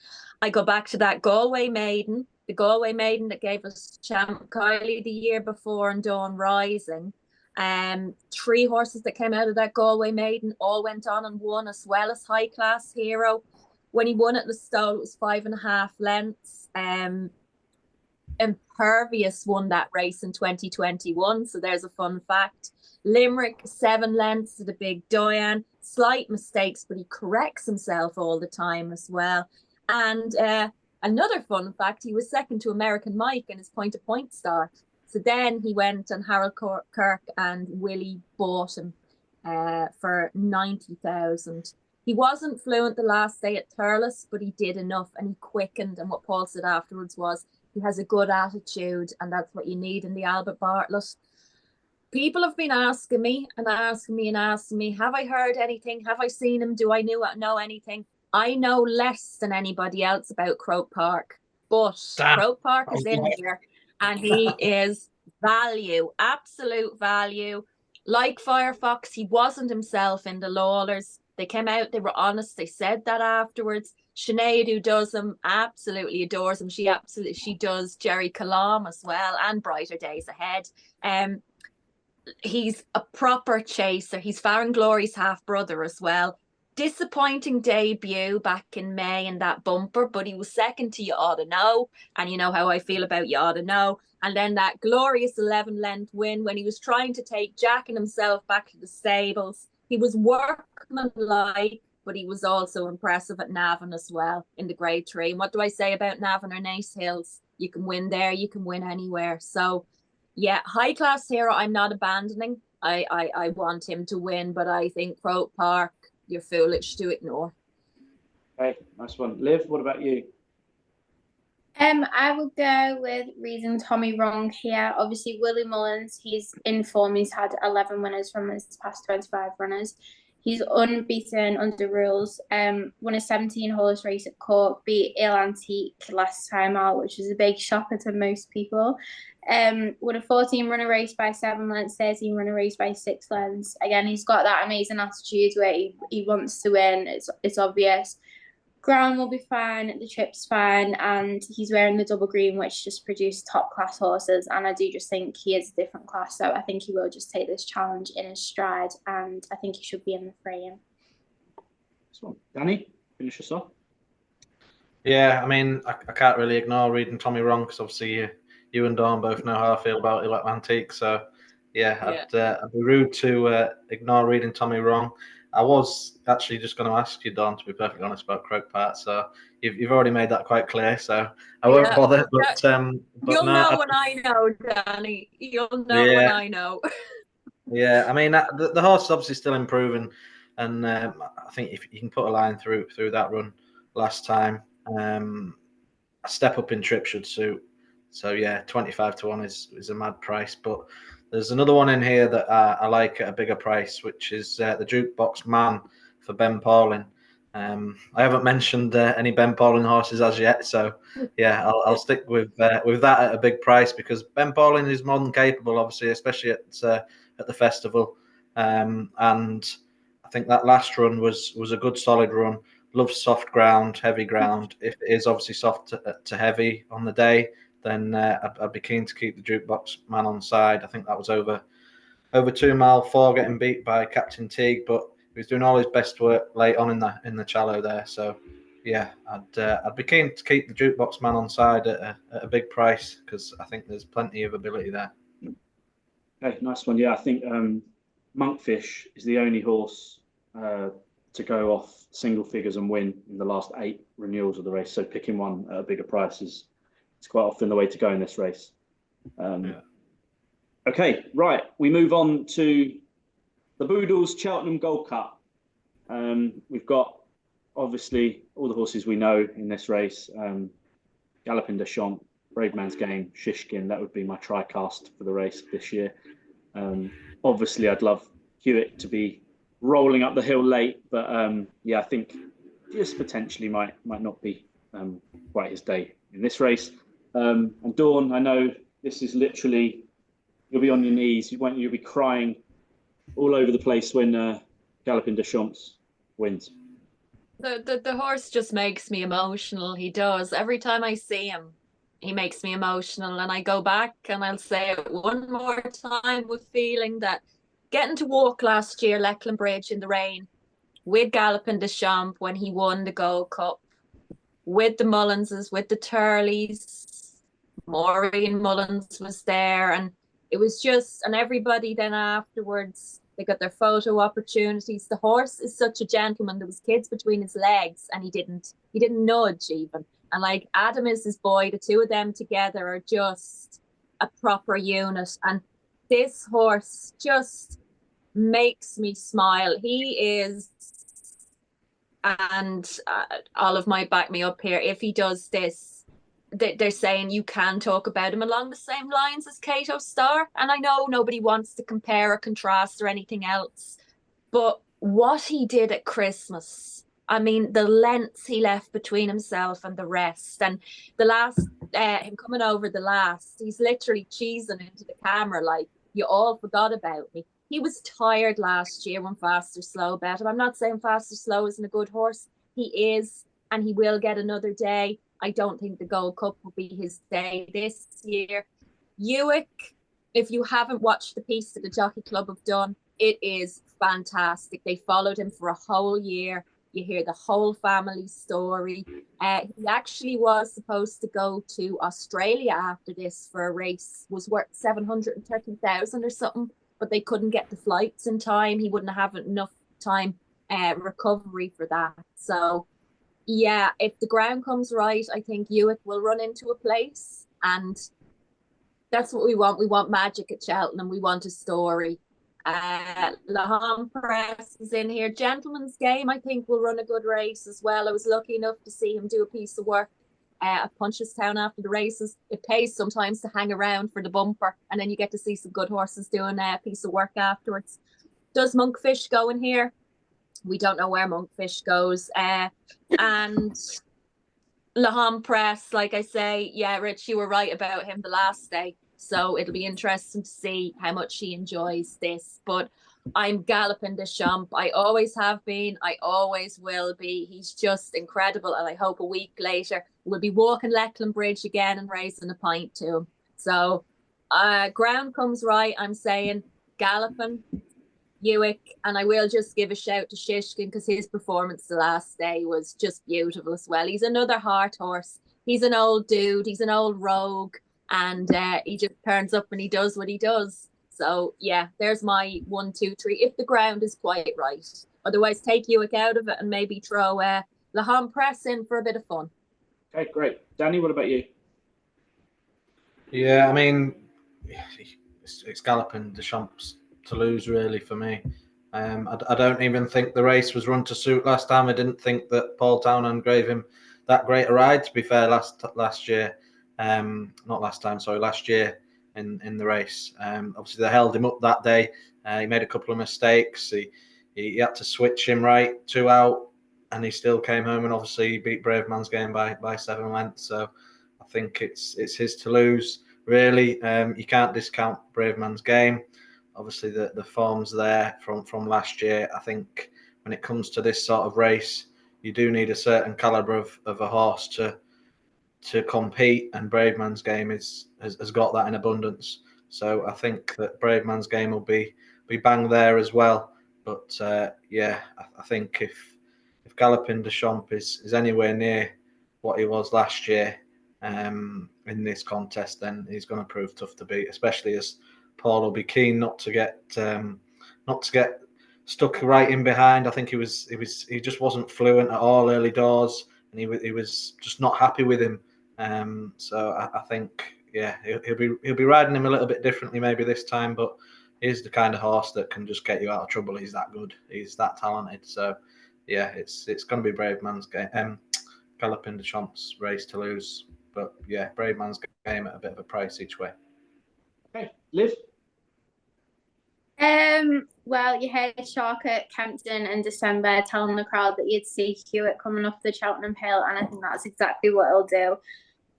I go back to that Galway Maiden, the Galway Maiden that gave us Champ Kylie the year before and Dawn Rising. 3 horses that came out of that Galway Maiden all went on and won, as well as High Class Hero. When he won at the Stole, it was 5.5 lengths. Impervious won that race in 2021, so there's a fun fact. Limerick, 7 lengths to the big Doyen. Slight mistakes, but he corrects himself all the time as well. And another fun fact, he was second to American Mike in his point-to-point start. So then he went and Harold Kirk and Willie bought him for 90,000. He wasn't fluent the last day at Thurles, but he did enough and he quickened. And what Paul said afterwards was, he has a good attitude, and that's what you need in the Albert Bartlett. People have been asking me, have I heard anything? Have I seen him? Do I know anything? I know less than anybody else about Croke Park, but Croke Park is in here, and he is value, absolute value. Like Firefox, he wasn't himself in the Lawlers. They came out, they were honest, they said that afterwards. Sinead, who does him, absolutely adores him. She does 𝘗𝘰𝗪𝗏𝗏 as well, and Brighter Days Ahead. He's a proper chaser. He's Farron Glory's half brother as well. Disappointing debut back in May in that bumper, but he was second to You Oughta Know, and you know how I feel about You Oughta Know. And then that glorious 11-length win when he was trying to take Jack and himself back to the stables. He was workmanlike, but he was also impressive at Navan as well in the Grade 3. And what do I say about Navan or Nace Hills? You can win there, you can win anywhere. So, yeah, High Class Hero, I'm not abandoning. I want him to win, but I think Croke Park, you're foolish to ignore. Okay, nice one. Liv, what about you? I will go with reading Tommy Wrong here. Obviously, Willie Mullins, he's in form. He's had 11 winners from his past 25 runners. He's unbeaten under rules. Won a 17-horse race at Cork, beat Il Antique last time out, which was a big shocker to most people. Won a 14-runner race by 7 lengths, 13-runner race by 6 lengths. Again, he's got that amazing attitude where he wants to win. It's obvious. Ground will be fine, the trip's fine, and he's wearing the double green, which just produced top-class horses, and I do just think he is a different class, so I think he will just take this challenge in his stride, and I think he should be in the frame. So, Danny, finish us off. Yeah, I mean, I can't really ignore reading Tommy Wrong, because obviously you and Dawn both know how I feel about Il Antique, so yeah. I'd be rude to ignore reading Tommy Wrong. I was actually just going to ask you, Dawn, to be perfectly honest, about 𝗗𝘥𝗪𝗏. So you've already made that quite clear. So I won't bother. But you'll no, know when I know, Danny. You'll know Yeah. when I know. Yeah, I mean the horse is obviously still improving, and I think if you can put a line through that run last time, a step up in trip should suit. So yeah, 25 to 1 is a mad price. But there's another one in here that I like at a bigger price, which is the Jukebox Man for Ben Pauling. I haven't mentioned any Ben Pauling horses as yet, so yeah, I'll stick with that at a big price, because Ben Pauling is more than capable, obviously, especially at the festival. And I think that last run was a good solid run. Loves soft ground, heavy ground. If it is obviously soft to heavy on the day, then I'd be keen to keep the Jukebox Man on side. I think that was over 2 mile 4, getting beat by Captain Teague, but he was doing all his best work late on in the 𝗗𝗪𝗏 there. So yeah, I'd be keen to keep the Jukebox Man on side at a big price, because I think there's plenty of ability there. Okay, nice one. Yeah, I think Monkfish is the only horse to go off single figures and win in the last 8 renewals of the race. So picking one at a bigger price is quite often the way to go in this race. Yeah. Okay, right. We move on to the Boodles Cheltenham Gold Cup. We've got obviously all the horses we know in this race. 𝗗𝘗𝗪𝗏𝗏, Brave Man's Game, Shishkin. That would be my tri-cast for the race this year. Obviously, I'd love 𝘗𝘰𝘥𝘤𝘪𝘵 to be rolling up the hill late, but yeah, I think just potentially might not be quite his day in this race. And Dawn, I know this is literally, you'll be on your knees, you'll be crying all over the place when 𝗗𝘗𝗪𝗏𝗏 wins. The horse just makes me emotional. He does. Every time I see him, he makes me emotional, and I go back and I'll say it one more time with feeling that getting to walk last year Leckland Bridge in the rain with 𝗗𝘗𝗪𝗏𝗏𝗏 when he won the Gold Cup, with the Mullinses, with the Turleys, Maureen Mullins was there, and it was just, and everybody then afterwards, they got their photo opportunities. The horse is such a gentleman. There was kids between his legs, and he didn't nudge even. And like Adam is his boy, the two of them together are just a proper unit. And this horse just makes me smile. He is, and Olive might back me up here, if he does this, they're saying you can talk about him along the same lines as 𝘋𝘪𝘨𝘪. And I know nobody wants to compare or contrast or anything else, but what he did at Christmas, I mean, the lengths he left between himself and the rest, and the last, him coming over the last, he's literally cheesing into the camera like, you all forgot about me. He was tired last year when Fast or Slow bet him. I'm not saying Fast or Slow isn't a good horse. He is, and he will get another day. I don't think the Gold Cup will be his day this year. 𝗂𝘥𝑥, if you haven't watched the piece that the Jockey Club have done, it is fantastic. They followed him for a whole year. You hear the whole family story. He actually was supposed to go to Australia after this for a race, was worth 730,000 or something, but they couldn't get the flights in time. He wouldn't have enough time recovery for that. So yeah, if the ground comes right, I think 𝗂𝘥𝑥 will run into a place, and that's what we want. We want magic at Cheltenham. We want a story. 𝗗𝗏𝗪𝗏𝗏 is in here. Gentleman's Game, I think, will run a good race as well. I was lucky enough to see him do a piece of work at Punchestown after the races. It pays sometimes to hang around for the bumper, and then you get to see some good horses doing a piece of work afterwards. Does Monkfish go in here? We don't know where Monkfish goes. And 𝗗𝗏𝗪𝗏𝗏, like I say, yeah, Rich, you were right about him the last day. So it'll be interesting to see how much he enjoys this. But I'm 𝗗𝘗𝗪𝗏𝗏𝗏𝗏. I always have been. I always will be. He's just incredible. And I hope a week later we'll be walking Leckland Bridge again and raising a pint to him. So ground comes right. I'm saying 𝗗𝗏𝗪𝗏𝗏𝗏𝗂𝘥𝗪𝗏, and I will just give a shout to Shishkin, because his performance the last day was just beautiful as well. He's another heart horse. He's an old dude. He's an old rogue, and he just turns up and he does what he does. So yeah, there's my 1, 2, 3. If the ground is quite right, otherwise take Ewik out of it and maybe throw 𝗗𝗏𝗪𝗡 Press in for a bit of fun. Okay, great. Danny, what about you? Yeah, I mean, it's 𝗗𝗏𝗪𝗡 to lose really for me. I don't even think the race was run to suit last time. I didn't think that Paul Townend gave him that great a ride, to be fair, last year. Not last time, sorry, last year in the race. Obviously, they held him up that day. He made a couple of mistakes. He had to switch him right 2 out, and he still came home and obviously beat Bravemansgame by 7 lengths. So I think it's his to lose, really. You can't discount Bravemansgame. Obviously, the form's there from last year. I think when it comes to this sort of race, you do need a certain calibre of a horse to compete, and Bravemansgame has got that in abundance. So I think that Bravemansgame will be bang there as well. But yeah, I think if 𝗗𝗏𝗪𝗡 is anywhere near what he was last year in this contest, then he's going to prove tough to beat, especially as Paul will be keen not to get stuck right in behind. I think he just wasn't fluent at all early doors, and he was just not happy with him. So I think yeah, he'll be riding him a little bit differently maybe this time, but he's the kind of horse that can just get you out of trouble. He's that good. He's that talented. So yeah, it's going to be 𝗗𝗏𝗪𝗡's race to lose. But yeah, Bravemansgame at a bit of a price each way. Okay, Liv? Well, you heard Shark at Kempton in December telling the crowd that you'd see Hewitt coming off the Cheltenham Hill, and I think that's exactly what he'll do.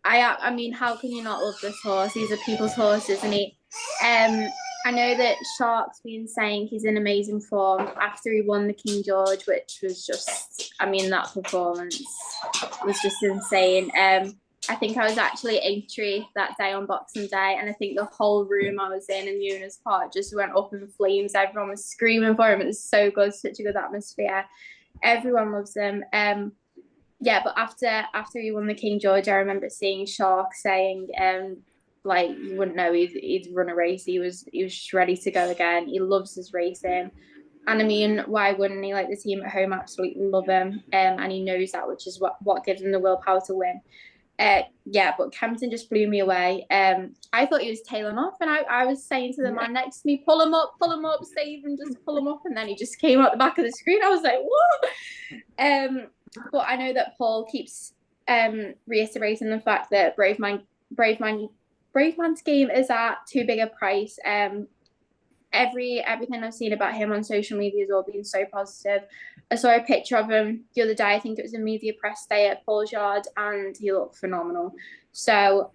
I mean, how can you not love this horse? He's a people's horse, isn't he? I know that Shark's been saying he's in amazing form after he won the King George, which was just, I mean, that performance was just insane. I think I was actually at Aintree that day on Boxing Day, and I think the whole room I was in the owners' part just went up in flames. Everyone was screaming for him. It was so good, such a good atmosphere. Everyone loves him. Yeah, but after he won the King George, I remember seeing Shark saying, like, you wouldn't know he'd run a race. He was just ready to go again. He loves his racing. And I mean, why wouldn't he? Like, the team at home absolutely love him. And he knows that, which is what gives him the willpower to win. Yeah, but Kempton just blew me away. I thought he was tailing off, and I was saying to the man next to me, pull him up, save him, just pull him up. And then he just came out the back of the screen. I was like, what? But I know that Paul keeps reiterating the fact that Bravemansgame is at too big a price. Everything I've seen about him on social media has all been so positive. I saw a picture of him the other day. I think it was a media press day at Paul's Yard, and he looked phenomenal. So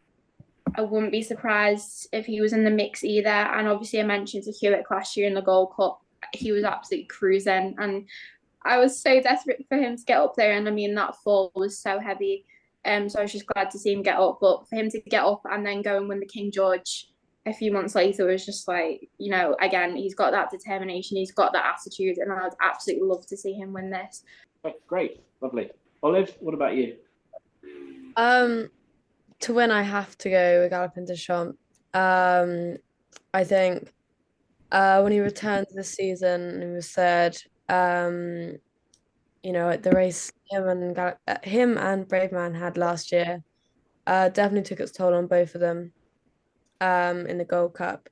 I wouldn't be surprised if he was in the mix either. And obviously, I mentioned to Hewitt last year in the Gold Cup, he was absolutely cruising, and I was so desperate for him to get up there. And I mean, that fall was so heavy. So I was just glad to see him get up. But for him to get up and then go and win the King George a few months later was just like, you know, again, he's got that determination, he's got that attitude, and I'd absolutely love to see him win this. Great, lovely. Olive, what about you? To win, I have to go with 𝗗𝗏𝗪𝗡. I think when he returned this season, he was third. You know, at the race him and Braveman had last year, definitely took its toll on both of them. In the Gold Cup,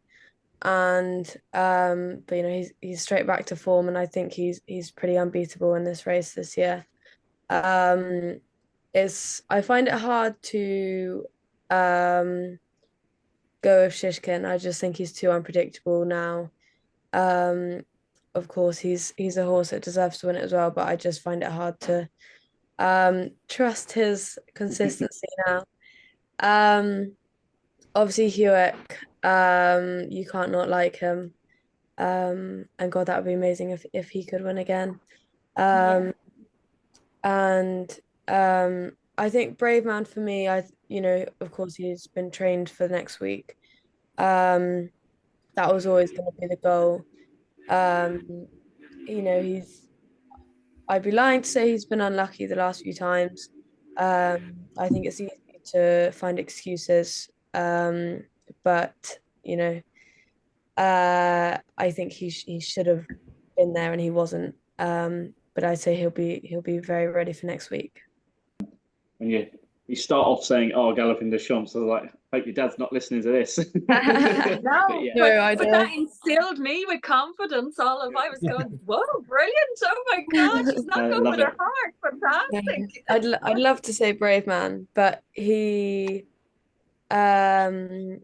and but you know, he's straight back to form, and I think he's pretty unbeatable in this race this year. I find it hard to go with 𝗗𝗏𝗪𝗡. I just think he's too unpredictable now. Of course, he's a horse that deserves to win it as well, but I just find it hard to trust his consistency now. Obviously, Hewitt, you can't not like him. And God, that would be amazing if he could win again. And I think Braveman for me, you know, of course, he's been trained for next week. That was always going to be the goal. You know, I'd be lying to say he's been unlucky the last few times. I think it's easy to find excuses. But you know, I think he should have been there and he wasn't. But I'd say he'll be very ready for next week. And you start off saying, "Oh, Galloping des Champs." I was like, "Hope your dad's not listening to this." No, but that instilled me with confidence, Olive. I was going, "Whoa, brilliant! Oh my God, she's not going with her heart. Fantastic." I'd love to say brave man, but he can't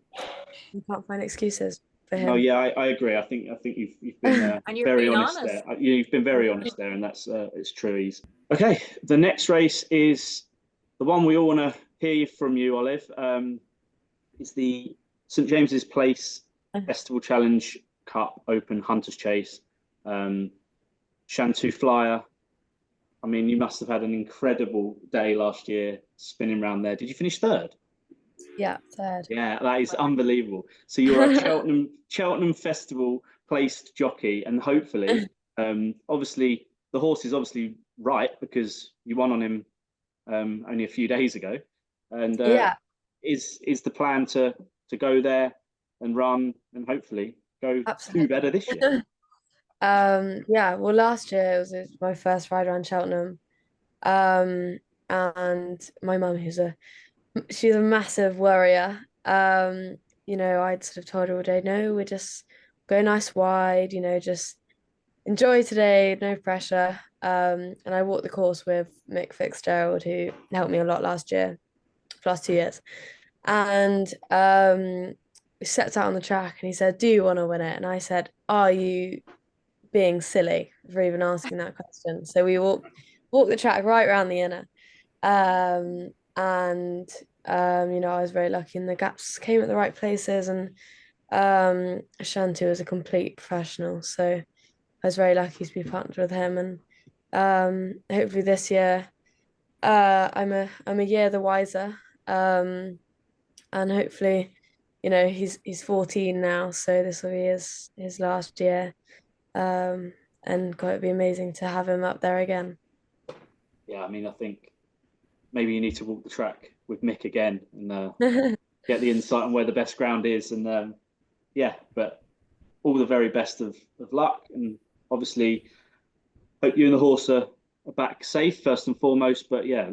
find excuses for him. No, yeah, I agree. I think you've been very honest there. You've been very honest there, and that's it's true. Okay, the next race is the one we all want to hear from you, Olive. It's the St James's Place Festival Challenge Cup Open Hunters Chase. 𝗗𝗪𝗪𝗏 Flyer. I mean, you must have had an incredible day last year spinning around there. Did you finish third? Yeah, third. Yeah, that is unbelievable. So you're a Cheltenham Festival placed jockey, and hopefully, obviously, the horse is obviously right because you won on him only a few days ago. And is the plan to go there and run and hopefully go do better this year? Yeah, well, last year it was my first ride around Cheltenham, and my mum, she's a massive worrier. You know, I'd sort of told her all day, no, we're just go nice wide, you know, just enjoy today, no pressure. And I walked the course with 𝗋𝘪𝘥𝘪𝘵𝘃, who helped me a lot last year, last 2 years. And we stepped out on the track and he said, "Do you want to win it?" And I said, "Are you being silly for even asking that question?" So we walked the track right around the inner. You know, I was very lucky and the gaps came at the right places, and 𝗗𝗪𝗪𝗏 was a complete professional, so I was very lucky to be partnered with him. And hopefully this year I'm a year the wiser, and hopefully, you know, he's 14 now, so this will be his last year, and it'd be amazing to have him up there again. Yeah, I mean, I think maybe you need to walk the track with Mick again and get the insight on where the best ground is. And yeah, but all the very best of luck. And obviously, hope you and the horse are back safe first and foremost. But yeah,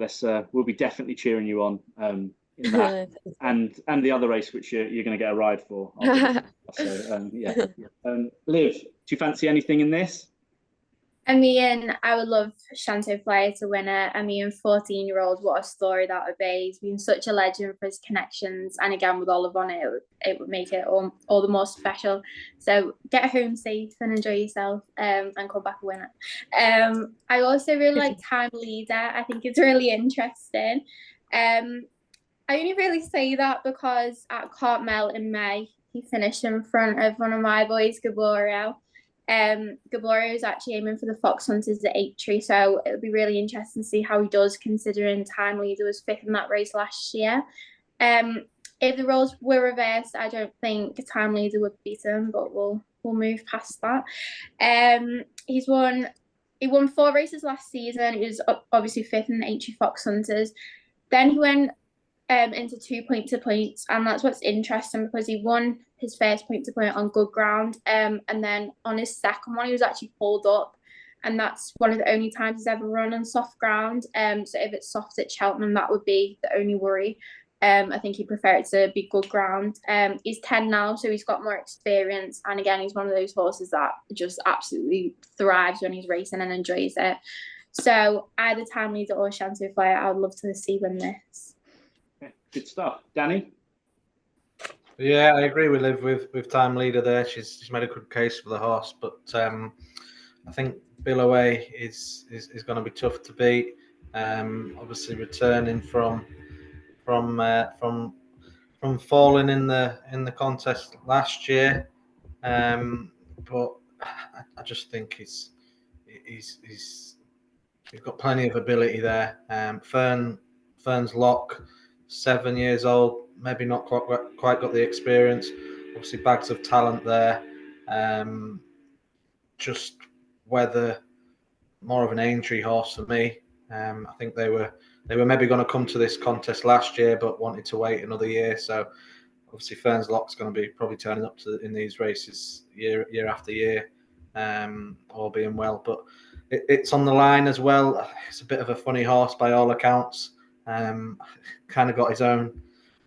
we'll be definitely cheering you on in that and the other race, which you're going to get a ride for. So yeah. Liv, do you fancy anything in this? I mean, I would love 𝗗𝗪𝗪𝗏 Flyer to win it. I mean, 14-year-old, what a story that would be. He's been such a legend for his connections. And again, with Olive on it, it would make it all the more special. So get home safe and enjoy yourself, and come back a winner. I also really like Time Leader. I think it's really interesting. I only really say that because at Cartmel in May, he finished in front of one of my boys, 𝗗𝗪𝗪𝗏. 𝗗𝗪𝗪𝗏 is actually aiming for the Fox Hunters at 𝗋𝘪𝘃, so it'll be really interesting to see how he does, considering Time Leader was fifth in that race last year. If the roles were reversed, I don't think Time Leader would beat him, but we'll move past that. He won 4 races last season. He was obviously fifth in the 𝗋𝘃 Fox Hunters. Then he went into 2 point-to-points, and that's what's interesting because he won his first point-to-point on good ground, and then on his second one he was actually pulled up, and that's one of the only times he's ever run on soft ground. So if it's soft at Cheltenham, that would be the only worry. I think he'd prefer it to be good ground. He's 10 now, so he's got more experience, and again, he's one of those horses that just absolutely thrives when he's racing and enjoys it. So either Time Leader or 𝗗𝗪𝗪𝗏, I would love to see win this. Good stuff. Danny? Yeah, I agree with Liv with Time Leader there. She's made a good case for the horse, but I think 𝗗𝗪𝗪𝗏 is going to be tough to beat. Obviously returning from falling in the contest last year, but I just think he's got plenty of ability there. Fern's Lock, 7 years old, maybe not quite got the experience. Obviously, bags of talent there. Just whether more of an entry horse for me. I think they were maybe going to come to this contest last year, but wanted to wait another year. So obviously Fernslock's going to be probably turning up in these races year after year, all being well. But it's on the line as well. It's a bit of a funny horse by all accounts. Kind of got his own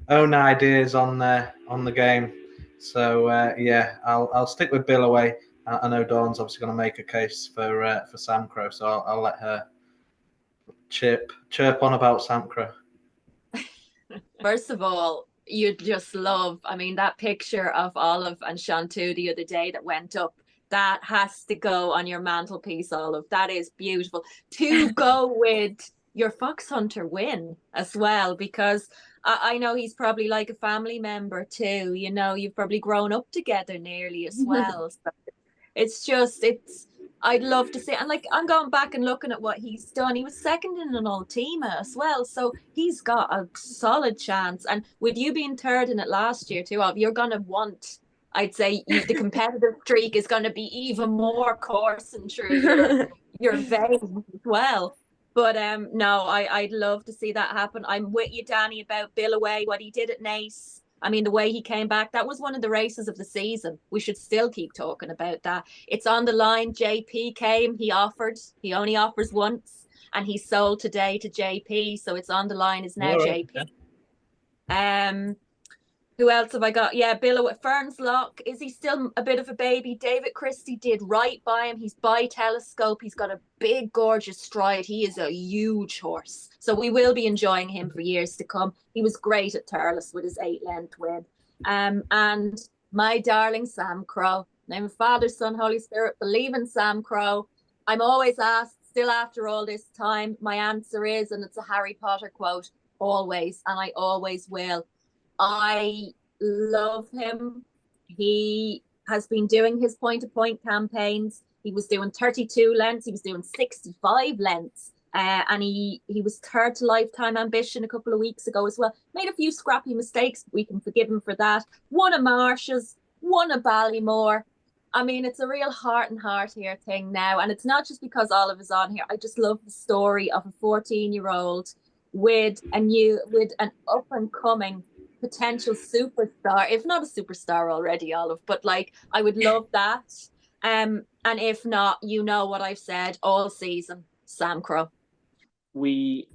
ideas on the game. So yeah, I'll stick with Billaway. I know Dawn's obviously going to make a case for Samcro, so I'll let her chirp on about Samcro. First of all, you just love, I mean, that picture of Olive and Shantu the other day that went up, that has to go on your mantelpiece, Olive. That is beautiful. To go with your fox hunter win as well, because I know he's probably like a family member too. You know, you've probably grown up together nearly as well. So I'd love to see, and like I'm going back and looking at what he's done. He was second in an Ultima as well, so he's got a solid chance. And with you being third in it last year too, you're gonna want, I'd say, the competitive streak is going to be even more coursing through your veins as well. But no, I'd love to see that happen. I'm with you, Danny, about Billaway, what he did at Naas. I mean, the way he came back, that was one of the races of the season. We should still keep talking about that. It's on the line. JP came, he offered. He only offers once, and he sold today to JP, so it's on the line is now JP. Who else have I got? Yeah, Bill at Fernslock. Is he still a bit of a baby? David Christie did right by him. He's by Telescope. He's got a big, gorgeous stride. He is a huge horse. So we will be enjoying him for years to come. He was great at Thurles with his 8-length win. And my darling Sam Crow. Name of Father, Son, Holy Spirit. Believe in Sam Crow. I'm always asked, still after all this time, my answer is, and it's a Harry Potter quote, always, and I always will. I love him. He has been doing his point-to-point campaigns. He was doing 32 lengths. He was doing 65 lengths. And he was third to Lifetime Ambition a couple of weeks ago as well. Made a few scrappy mistakes, but we can forgive him for that. Won a Marshes, won a Ballymore. I mean, it's a real heart and heart here thing now. And it's not just because Olive is on here. I just love the story of a 14-year-old with an up-and-coming potential superstar, if not a superstar already, Olive, but like I would love that. And if not, you know what I've said all season, Sam Crow. We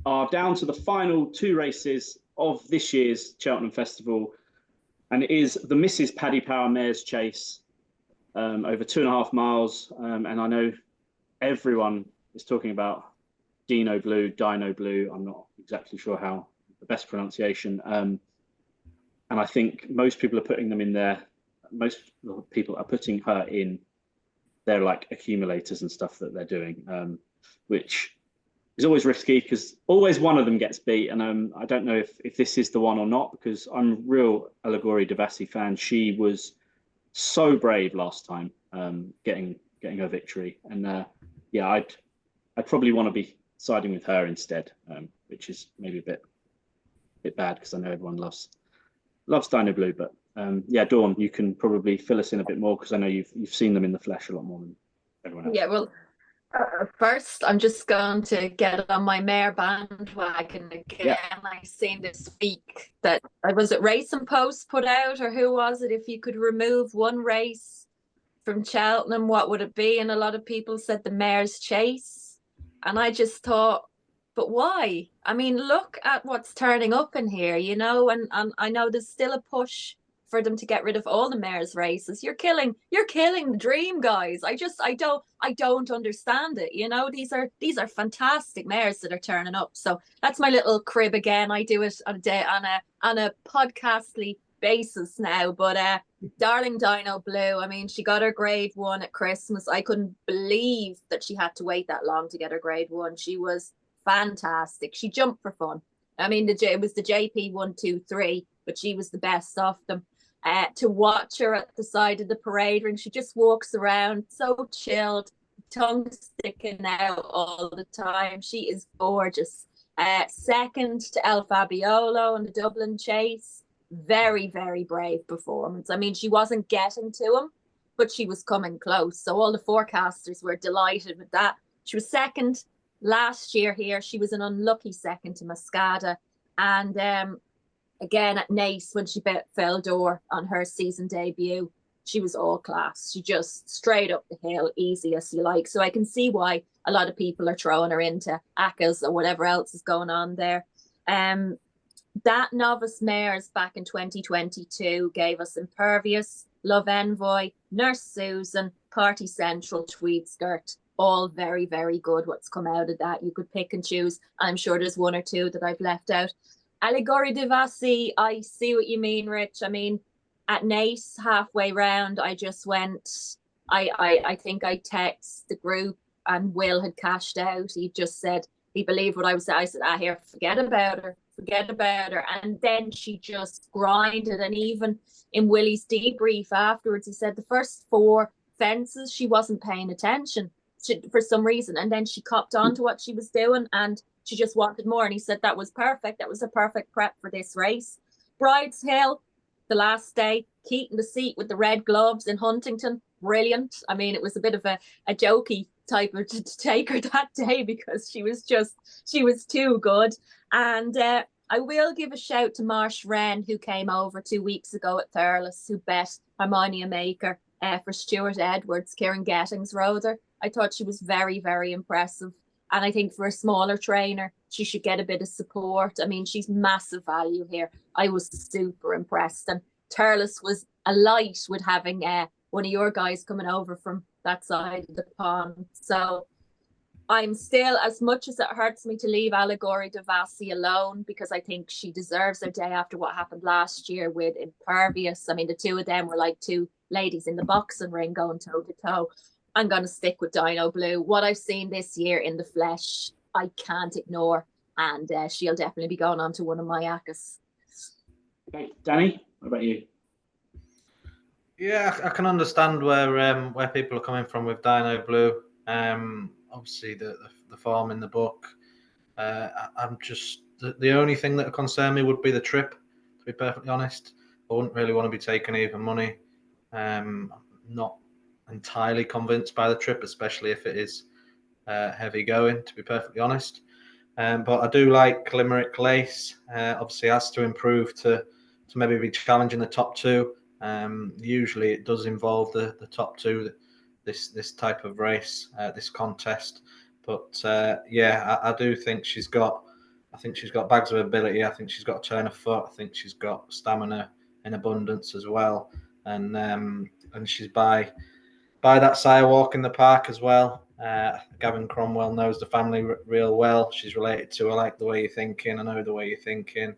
are down to the final two races of this year's Cheltenham Festival, and it is the Mrs. Paddy Power Mares Chase, over 2.5 miles. And I know everyone is talking about Dino Blue. I'm not exactly sure how the best pronunciation, and I think most people are putting them in there. Most people are putting her in their like accumulators and stuff that they're doing, which is always risky because always one of them gets beat. And I don't know if this is the one or not, because I'm a real 𝗗𝗪𝗏𝗪𝗏 fan. She was so brave last time, getting her victory, and yeah, I'd probably want to be siding with her instead, which is maybe a bit bad because I know everyone loves Dino Blue. But yeah, Dawn, you can probably fill us in a bit more because I know you've seen them in the flesh a lot more than everyone else. Yeah, well, first I'm just going to get on my mare bandwagon again. Yeah. I seen this week that was it Racing Post put out, or who was it? If you could remove one race from Cheltenham, what would it be? And a lot of people said the Mares Chase, and I just thought, but why? I mean, look at what's turning up in here, you know, and I know there's still a push for them to get rid of all the mares races. You're killing the dream, guys. I don't understand it. You know, these are fantastic mares that are turning up. So that's my little crib again. I do it on a podcastly basis now. But darling Dino Blue, I mean, she got her grade 1 at Christmas. I couldn't believe that she had to wait that long to get her grade 1. She was fantastic. She jumped for fun. I mean, it was the JP 1, 2, 3, but she was the best of them. To watch her at the side of the parade ring, she just walks around so chilled, tongue sticking out all the time. She is gorgeous. Second to El Fabiolo in the Dublin Chase. Very, very brave performance. I mean, she wasn't getting to him, but she was coming close. So all the forecasters were delighted with that. She was second last year here. She was an unlucky second to Mascada. And again at Naas when she fell door on her season debut. She was all class. She just straight up the hill, easy as you like. So I can see why a lot of people are throwing her into ACCAs or whatever else is going on there. That novice mares back in 2022 gave us Impervious, Love Envoy, Nurse Susan, Party Central, Tweed Skirt. All very, very good what's come out of that. You could pick and choose. I'm sure there's one or two that I've left out. 𝗗𝗪𝗪𝗏𝗂, I see what you mean, Rich. I mean, at Naas halfway round, I just went, I think I text the group and Will had cashed out. He just said, he believed what I was saying. I said, here, forget about her. And then she just grinded. And even in Willie's debrief afterwards, he said the first 4 fences, she wasn't paying attention for some reason. And then she copped on to what she was doing and she just wanted more. And he said that was perfect. That was a perfect prep for this race. Bride's Hill, the last day, Keaton the seat with the red gloves in Huntington, brilliant. I mean, it was a bit of a jokey type of to take her that day because she was too good. And I will give a shout to Marsh Wren, who came over 2 weeks ago at Thurles, who bet Harmonia Maker for Stuart Edwards, Kieran Gettings rode her. I thought she was very, very impressive. And I think for a smaller trainer, she should get a bit of support. I mean, she's massive value here. I was super impressed. And Thurles was alight with having one of your guys coming over from that side of the pond. So I'm still, as much as it hurts me to leave 𝗗𝗪𝗪𝗏𝗂 alone, because I think she deserves her day after what happened last year with Impervious. I mean, the two of them were like two ladies in the boxing ring going toe to toe. I'm going to stick with Dino Blue. What I've seen this year in the flesh, I can't ignore. And she'll definitely be going on to one of my ACCAs. Okay, Danny, what about you? Yeah, I can understand where people are coming from with Dino Blue. Obviously, the form in the book. I'm just the only thing that would concern me would be the trip. To be perfectly honest, I wouldn't really want to be taking even money. I'm not entirely convinced by the trip, especially if it is heavy going. To be perfectly honest, but I do like Limerick Lace. Obviously, has to improve to maybe be challenging the top 2. Usually, it does involve the top 2. This type of race, this contest, but yeah, I do think she's got. I think she's got bags of ability. I think she's got a turn of foot. I think she's got stamina in abundance as well, and she's by that sire walk in the park as well. Gavin Cromwell knows the family real well. She's related to her. I like the way you're thinking. I know the way you're thinking.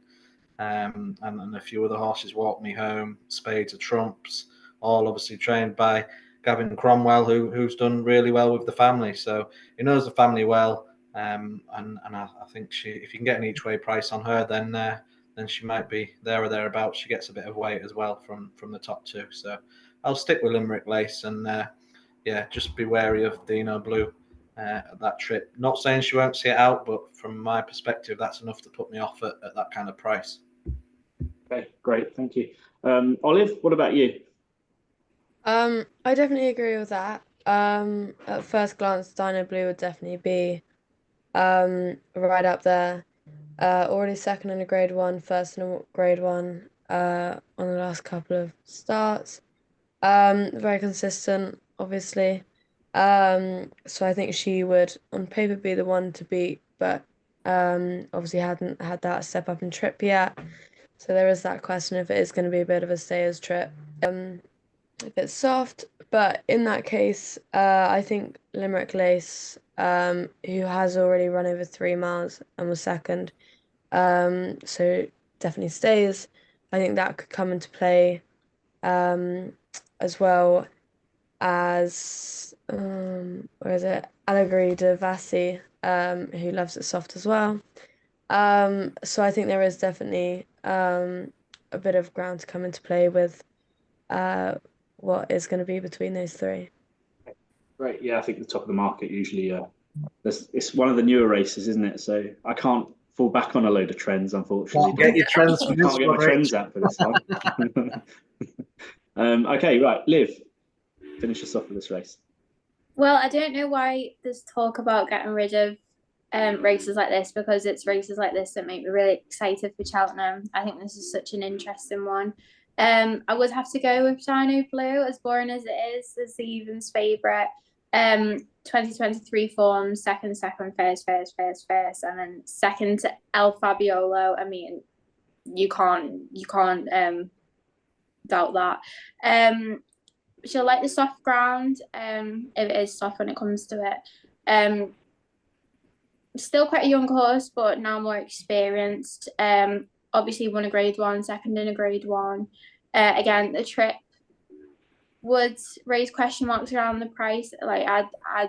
And a few other horses, Walk Me Home, Spades of Trumps, all obviously trained by Gavin Cromwell, who's done really well with the family. So he knows the family well. And I think if you can get an each way price on her, then she might be there or thereabouts. She gets a bit of weight as well from the top 2. So I'll stick with Limerick Lace and yeah, just be wary of Dino Blue at that trip. Not saying she won't see it out, but from my perspective, that's enough to put me off at that kind of price. Okay, great, thank you. Olive, what about you? I definitely agree with that. At first glance, Dino Blue would definitely be right up there. Already second in a grade 1, first in a grade 1 on the last couple of starts. Very consistent, obviously. So I think she would on paper be the one to beat, but obviously hadn't had that step up and trip yet. So there is that question if it is going to be a bit of a stayers trip. If it's soft, but in that case, I think Limerick Lace, who has already run over 3 miles and was second, so definitely stays. I think that could come into play, as well as where is it? 𝗗𝗪𝗪𝗏𝗂, who loves it soft as well. So I think there is definitely a bit of ground to come into play with what is going to be between those 3. Great, yeah, I think the top of the market usually it's one of the newer races, isn't it? So I can't fall back on a load of trends, unfortunately. Can't get your trends for I this can't get one, my trends out for this one. Okay, right, Liv, finish us off with this race. Well, I don't know why there's talk about getting rid of races like this, because it's races like this that make me really excited for Cheltenham. I think this is such an interesting one. I would have to go with Shino Blue, as boring as it is, as the evens favourite. 2023 form, second, first, and then second to 𝗋𝘗𝘃𝗪𝘏𝘀. I mean, you can't doubt that. She'll like the soft ground, if it is soft when it comes to it. Still quite a young horse, but now more experienced. Obviously won a grade 1, second in a grade 1. Again, the trip would raise question marks around the price. Like, I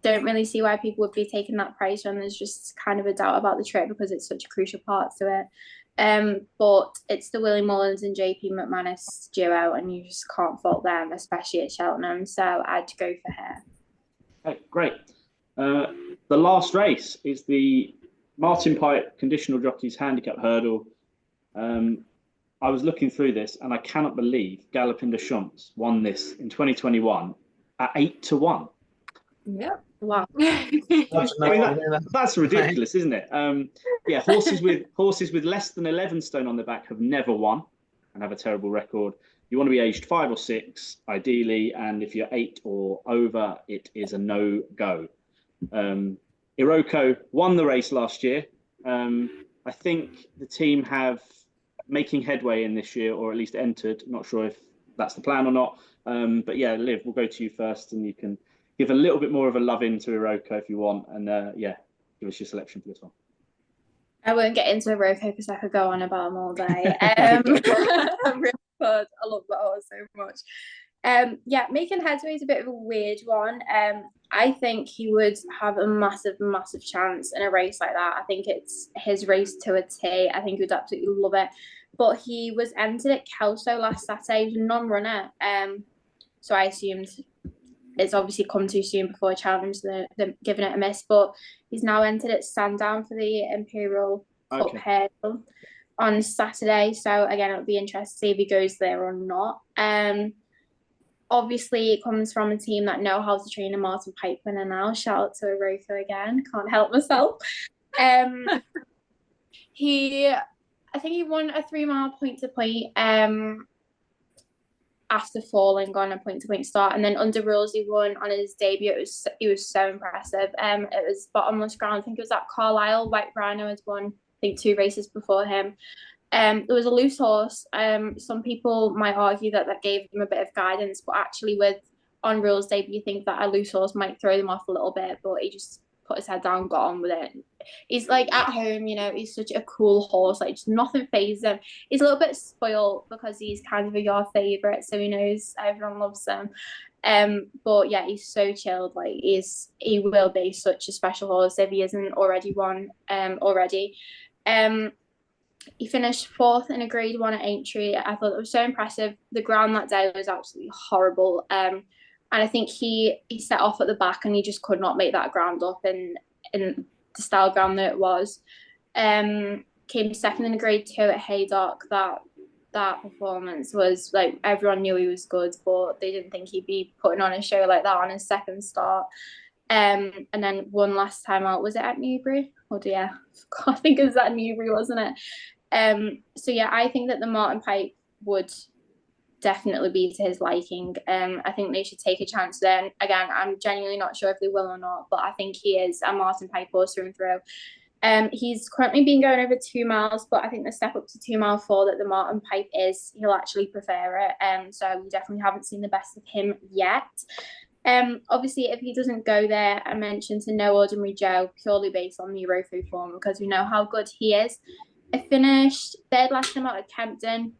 don't really see why people would be taking that price when there's just kind of a doubt about the trip, because it's such a crucial part to it. But it's the Willie Mullins and JP McManus duo, and you just can't fault them, especially at Cheltenham. So I'd go for her. Okay, great. The last race is the Martin Pipe Conditional Jockeys Handicap Hurdle. I was looking through this, and I cannot believe 𝗗𝘗𝘪𝘵𝗪𝘏 won this in 2021 at 8-1. Yep. Wow. I mean, that's ridiculous, isn't it? Yeah, horses with less than 11 stone on the back have never won and have a terrible record. You want to be aged 5 or 6, ideally, and if you're 8 or over, it is a no-go. 𝘋𝘪𝘨𝘪𝘵𝘪𝘵 won the race last year. I think the team have making headway in this year, or at least entered. Not sure if that's the plan or not. But yeah, Liv, we'll go to you first, and you can give a little bit more of a love into 𝘋𝘪𝘨𝘪𝘗 if you want, and yeah, give us your selection for this one. I won't get into 𝘋𝘪𝘨𝘪𝘗 because I could go on about them all day. I really could. I love that horse so much. Yeah, making headway is a bit of a weird one. I think he would have a massive chance in a race like that. I think it's his race to a T. I think he would absolutely love it. But he was entered at Kelso last Saturday. He was a non-runner. So I assumed it's obviously come too soon before challenge the giving it a miss. But he's now entered at Sandown for the Imperial Cup Hurdle on Saturday. So again, it'll be interesting to see if he goes there or not. Obviously, it comes from a team that know how to train a Martin Pipe winner now. Shout out to 𝘋𝘋𝘨𝘪𝘗 again. Can't help myself. I think he won a 3-mile point-to-point after falling on a point-to-point start. And then under rules, he won on his debut. It was so impressive. It was bottomless ground. I think it was at Carlisle. White Rhino had won, I think, 2 races before him. It was a loose horse. Some people might argue that gave him a bit of guidance, but actually with on rules debut, you think that a loose horse might throw them off a little bit, but he just put his head down, got on with it. He's like at home, he's such a cool horse, like just nothing fazes him. He's a little bit spoiled because he's kind of a your favourite, so he knows everyone loves him. But yeah, he's so chilled. Like he will be such a special horse if he isn't already won already. He finished 4th in a grade 1 at Aintree. I thought it was so impressive. The ground that day was absolutely horrible. And I think he set off at the back and he just could not make that ground up in the style ground that it was. Came second in a grade 2 at Haydock. That performance was like, everyone knew he was good, but they didn't think he'd be putting on a show like that on his second start. And then won last time out. Was it at Newbury? Oh dear, I think it was at Newbury, wasn't it? So yeah, I think that the Martin Pipe would definitely be to his liking. I think they should take a chance there. Again, I'm genuinely not sure if they will or not, but I think he is a Martin Pipe horse through and through. He's currently been going over 2 miles, but I think the step up to 2 mile 4 that the Martin Pipe is, he'll actually prefer it. So we definitely haven't seen the best of him yet. Obviously, if he doesn't go there, I mentioned to No Ordinary Joe purely based on the 𝘋𝘪𝘨𝘪𝘗 form, because we know how good he is. I finished 3rd last time out at Kempton.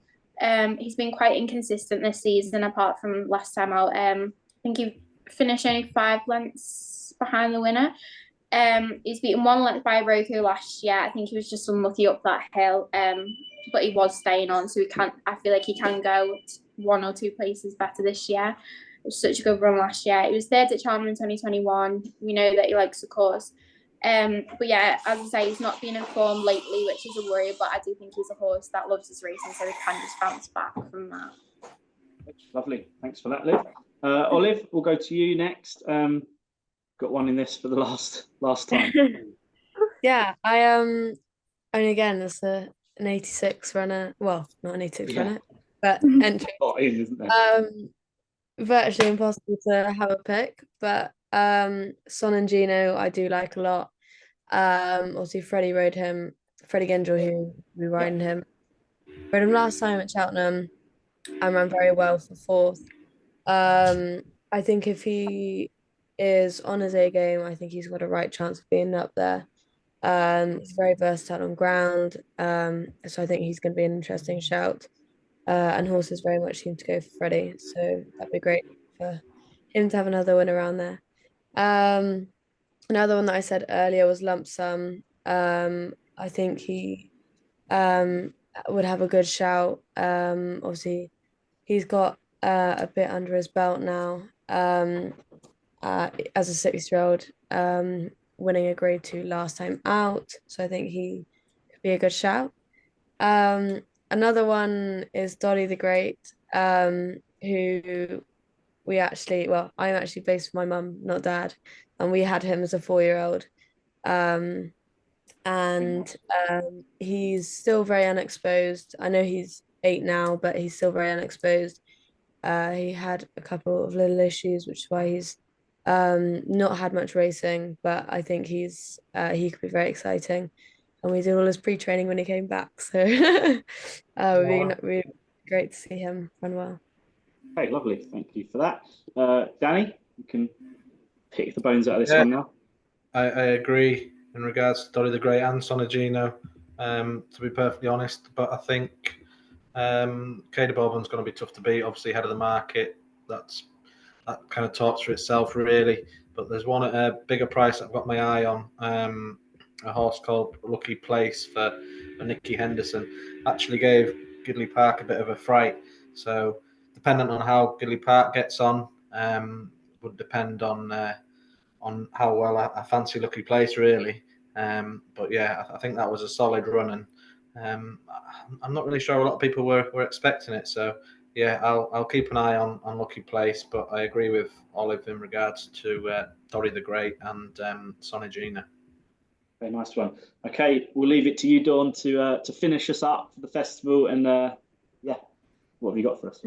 He's been quite inconsistent this season, apart from last time out. I think he finished only 5 lengths behind the winner. He's beaten 1 length by 𝘋𝘪𝘨𝘪𝘗 last year. I think he was just unlucky up that hill, but he was staying on, so I feel like he can go 1 or 2 places better this year. It was such a good run last year. He was 3rd at Cheltenham in 2021. We know that he likes the course. But yeah, as I say, he's not been in form lately, which is a worry, but I do think he's a horse that loves his racing, so he can just bounce back from that. Lovely. Thanks for that, Liv. Olive, we'll go to you next. Got one in this for the last time. Yeah, I and again, it's an 86 runner. Well, not an 86 Yeah. runner, but entry. Oh, it is, isn't there? Virtually impossible to have a pick, but Son and Gino I do like a lot. Obviously Freddie Gendrell, who we riding him. Rode him last time at Cheltenham and ran very well for fourth. I think if he is on his A game, I think he's got a right chance of being up there. He's very versatile on ground, so I think he's going to be an interesting shout. And horses very much seem to go for Freddie, so that'd be great for him to have another win around there. Another one that I said earlier was Lump Sum. I think he would have a good shout. Obviously, he's got a bit under his belt now as a 6-year-old, winning a Grade 2 last time out. So I think he could be a good shout. Another one is Dolly the Great, who I'm actually based with my mum, not dad, and we had him as a 4-year-old. And he's still very unexposed. I know he's 8 now, but he's still very unexposed. He had a couple of little issues, which is why he's not had much racing, but I think he could be very exciting. And we did all his pre-training when he came back, so it would be great to see him run well. Okay, lovely. Thank you for that. Danny, you can pick the bones out of this one now. I agree in regards to Dolly the Great and Sonagino, to be perfectly honest. But I think 𝗗𝘰𝗪𝗏𝗪𝗏's going to be tough to beat. Obviously, head of the market. That kind of talks for itself, really. But there's one at a bigger price I've got my eye on. A horse called Lucky Place for Nicky Henderson. Actually gave 𝗗𝘰𝗪𝗏𝗪 a bit of a fright. So dependent on how 𝗗𝘰𝗪𝗏𝗪 gets on, would depend on how well I fancy Lucky Place, really. But yeah, I think that was a solid run, and I'm not really sure a lot of people were expecting it. So yeah, I'll keep an eye on Lucky Place, but I agree with Olive in regards to Dolly the Great and Sonagino. Very nice one. Okay, we'll leave it to you, Dawn, to finish us up for the festival. And what have you got for us?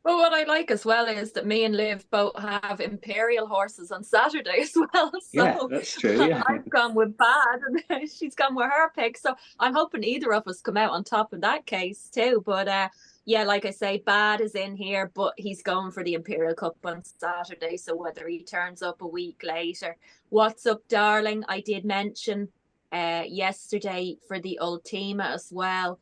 Well, what I like as well is that me and Liv both have imperial horses on Saturday as well. So yeah, that's true. Yeah. I've gone with Bad and she's gone with her pick. So I'm hoping either of us come out on top in that case too. But yeah, like I say, Bad is in here, but he's going for the Imperial Cup on Saturday. So whether he turns up a week later. What's Up, Darling? I did mention yesterday for the 𝗋𝘗𝗪𝗏 as well.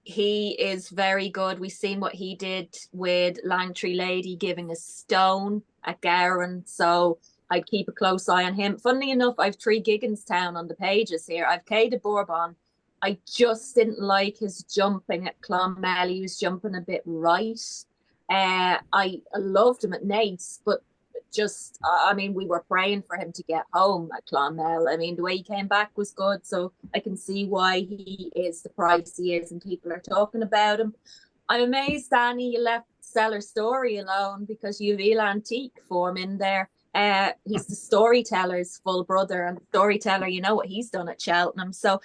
He is very good. We've seen what he did with 𝗋𝘪𝘨𝘪𝘵𝘪𝘵 giving a stone at Gowran. So I'd keep a close eye on him. Funnily enough, I've 3 Gigginstown on the pages here. I've 𝗗𝘗𝗪𝗏𝗪. I just didn't like his jumping at Clonmel. He was jumping a bit right. I loved him at Naas, but just, I mean, we were praying for him to get home at Clonmel. I mean, the way he came back was good, so I can see why he is the price he is and people are talking about him. I'm amazed, Danny, you left Stellar Story alone because you have 𝗋𝘋 form in there. He's the storyteller's full brother, and the storyteller, you know what he's done at Cheltenham. So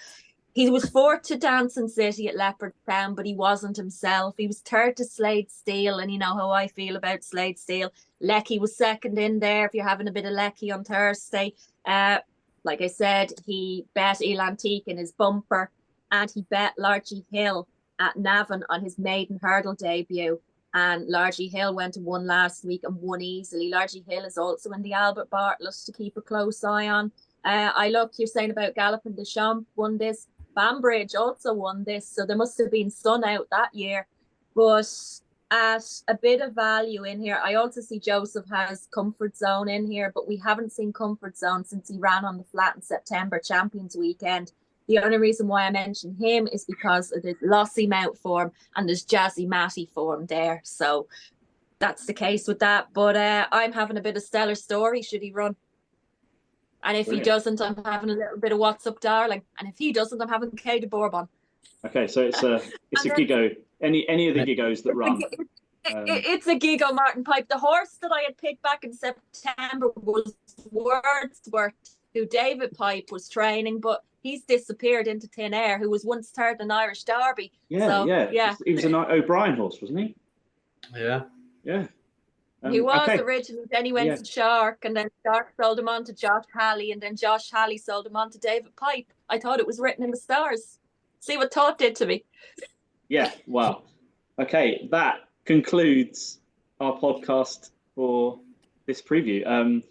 he was 4th to Dancing City at Leopardstown, but he wasn't himself. He was 3rd to Slade Steel, and you know how I feel about Slade Steel. Leckie was 2nd in there if you're having a bit of Leckie on Thursday. Like I said, he bet 𝗋𝘋 in his bumper, and he bet Largy Hill at Navan on his maiden hurdle debut. And Largy Hill went and won last week and won easily. Largy Hill is also in the Albert Bartlett to keep a close eye on. You're saying about Galopin Des Champs won this. Banbridge also won this, so there must have been sun out that year. But at a bit of value in here, I also see Joseph has Comfort Zone in here, but we haven't seen Comfort Zone since he ran on the flat in September Champions Weekend. The only reason why I mention him is because of the Lossy Mount form and there's Jazzy Matty form there. So that's the case with that. But I'm having a bit of Stellar Story should he run. And if Brilliant. He doesn't, I'm having a little bit of What's Up, Darling. And if he doesn't, I'm having 𝗗𝘗𝗪𝗏𝗪𝗏. Okay, so it's a Giggo. Any of the Giggos that run. It's a 𝗗𝘗𝗪𝗏𝗪𝗏. The horse that I had picked back in September was Wordsworth. who David Pipe was training, but he's disappeared into thin air, who was once third in Irish Derby. Yeah, So, yeah. He was an O'Brien horse, wasn't he? Yeah. Yeah. He was okay. originally, then he went to Shark, and then Shark sold him on to Josh Halley, and then Josh Halley sold him on to David Pipe. I thought it was written in the stars. See what thought did to me. Yeah, wow. Okay, that concludes our podcast for this preview.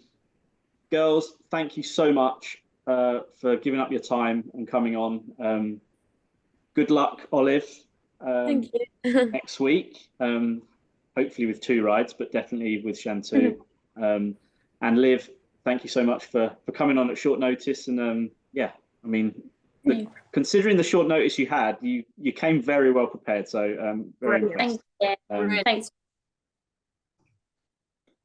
Girls, thank you so much for giving up your time and coming on. Good luck, Olive. Thank you. Next week. Hopefully with 2 rides, but definitely with Shantou. And Liv, thank you so much for coming on at short notice. And yeah, I mean, considering the short notice you had, you came very well prepared. So very impressed. Thank you. Thanks.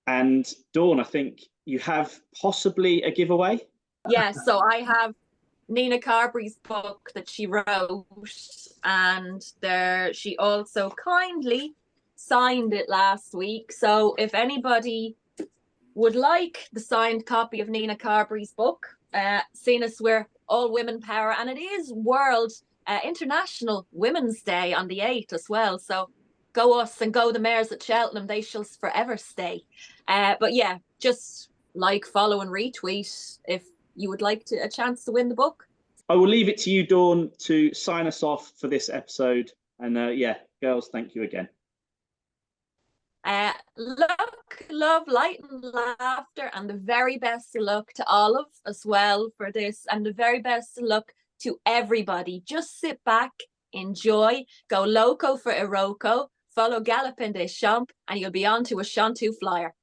And Dawn, I think you have possibly a giveaway. Yeah, so I have Nina Carberry's book that she wrote, and she also kindly signed it last week. So if anybody would like the signed copy of Nina Carberry's book, seeing as we're all women power, and it is World International Women's Day on the 8th as well. So go us and go the mares at Cheltenham, they shall forever stay. But yeah, just like, follow and retweet if you would like a chance to win the book. I will leave it to you, Dawn, to sign us off for this episode. And yeah, girls, thank you again. Luck, love, light and laughter, and the very best of luck to Olive as well for this, and the very best of luck to everybody. Just sit back, enjoy, go loco for Iroko, follow Galloping des Champs, and you'll be on to a Shantou flyer.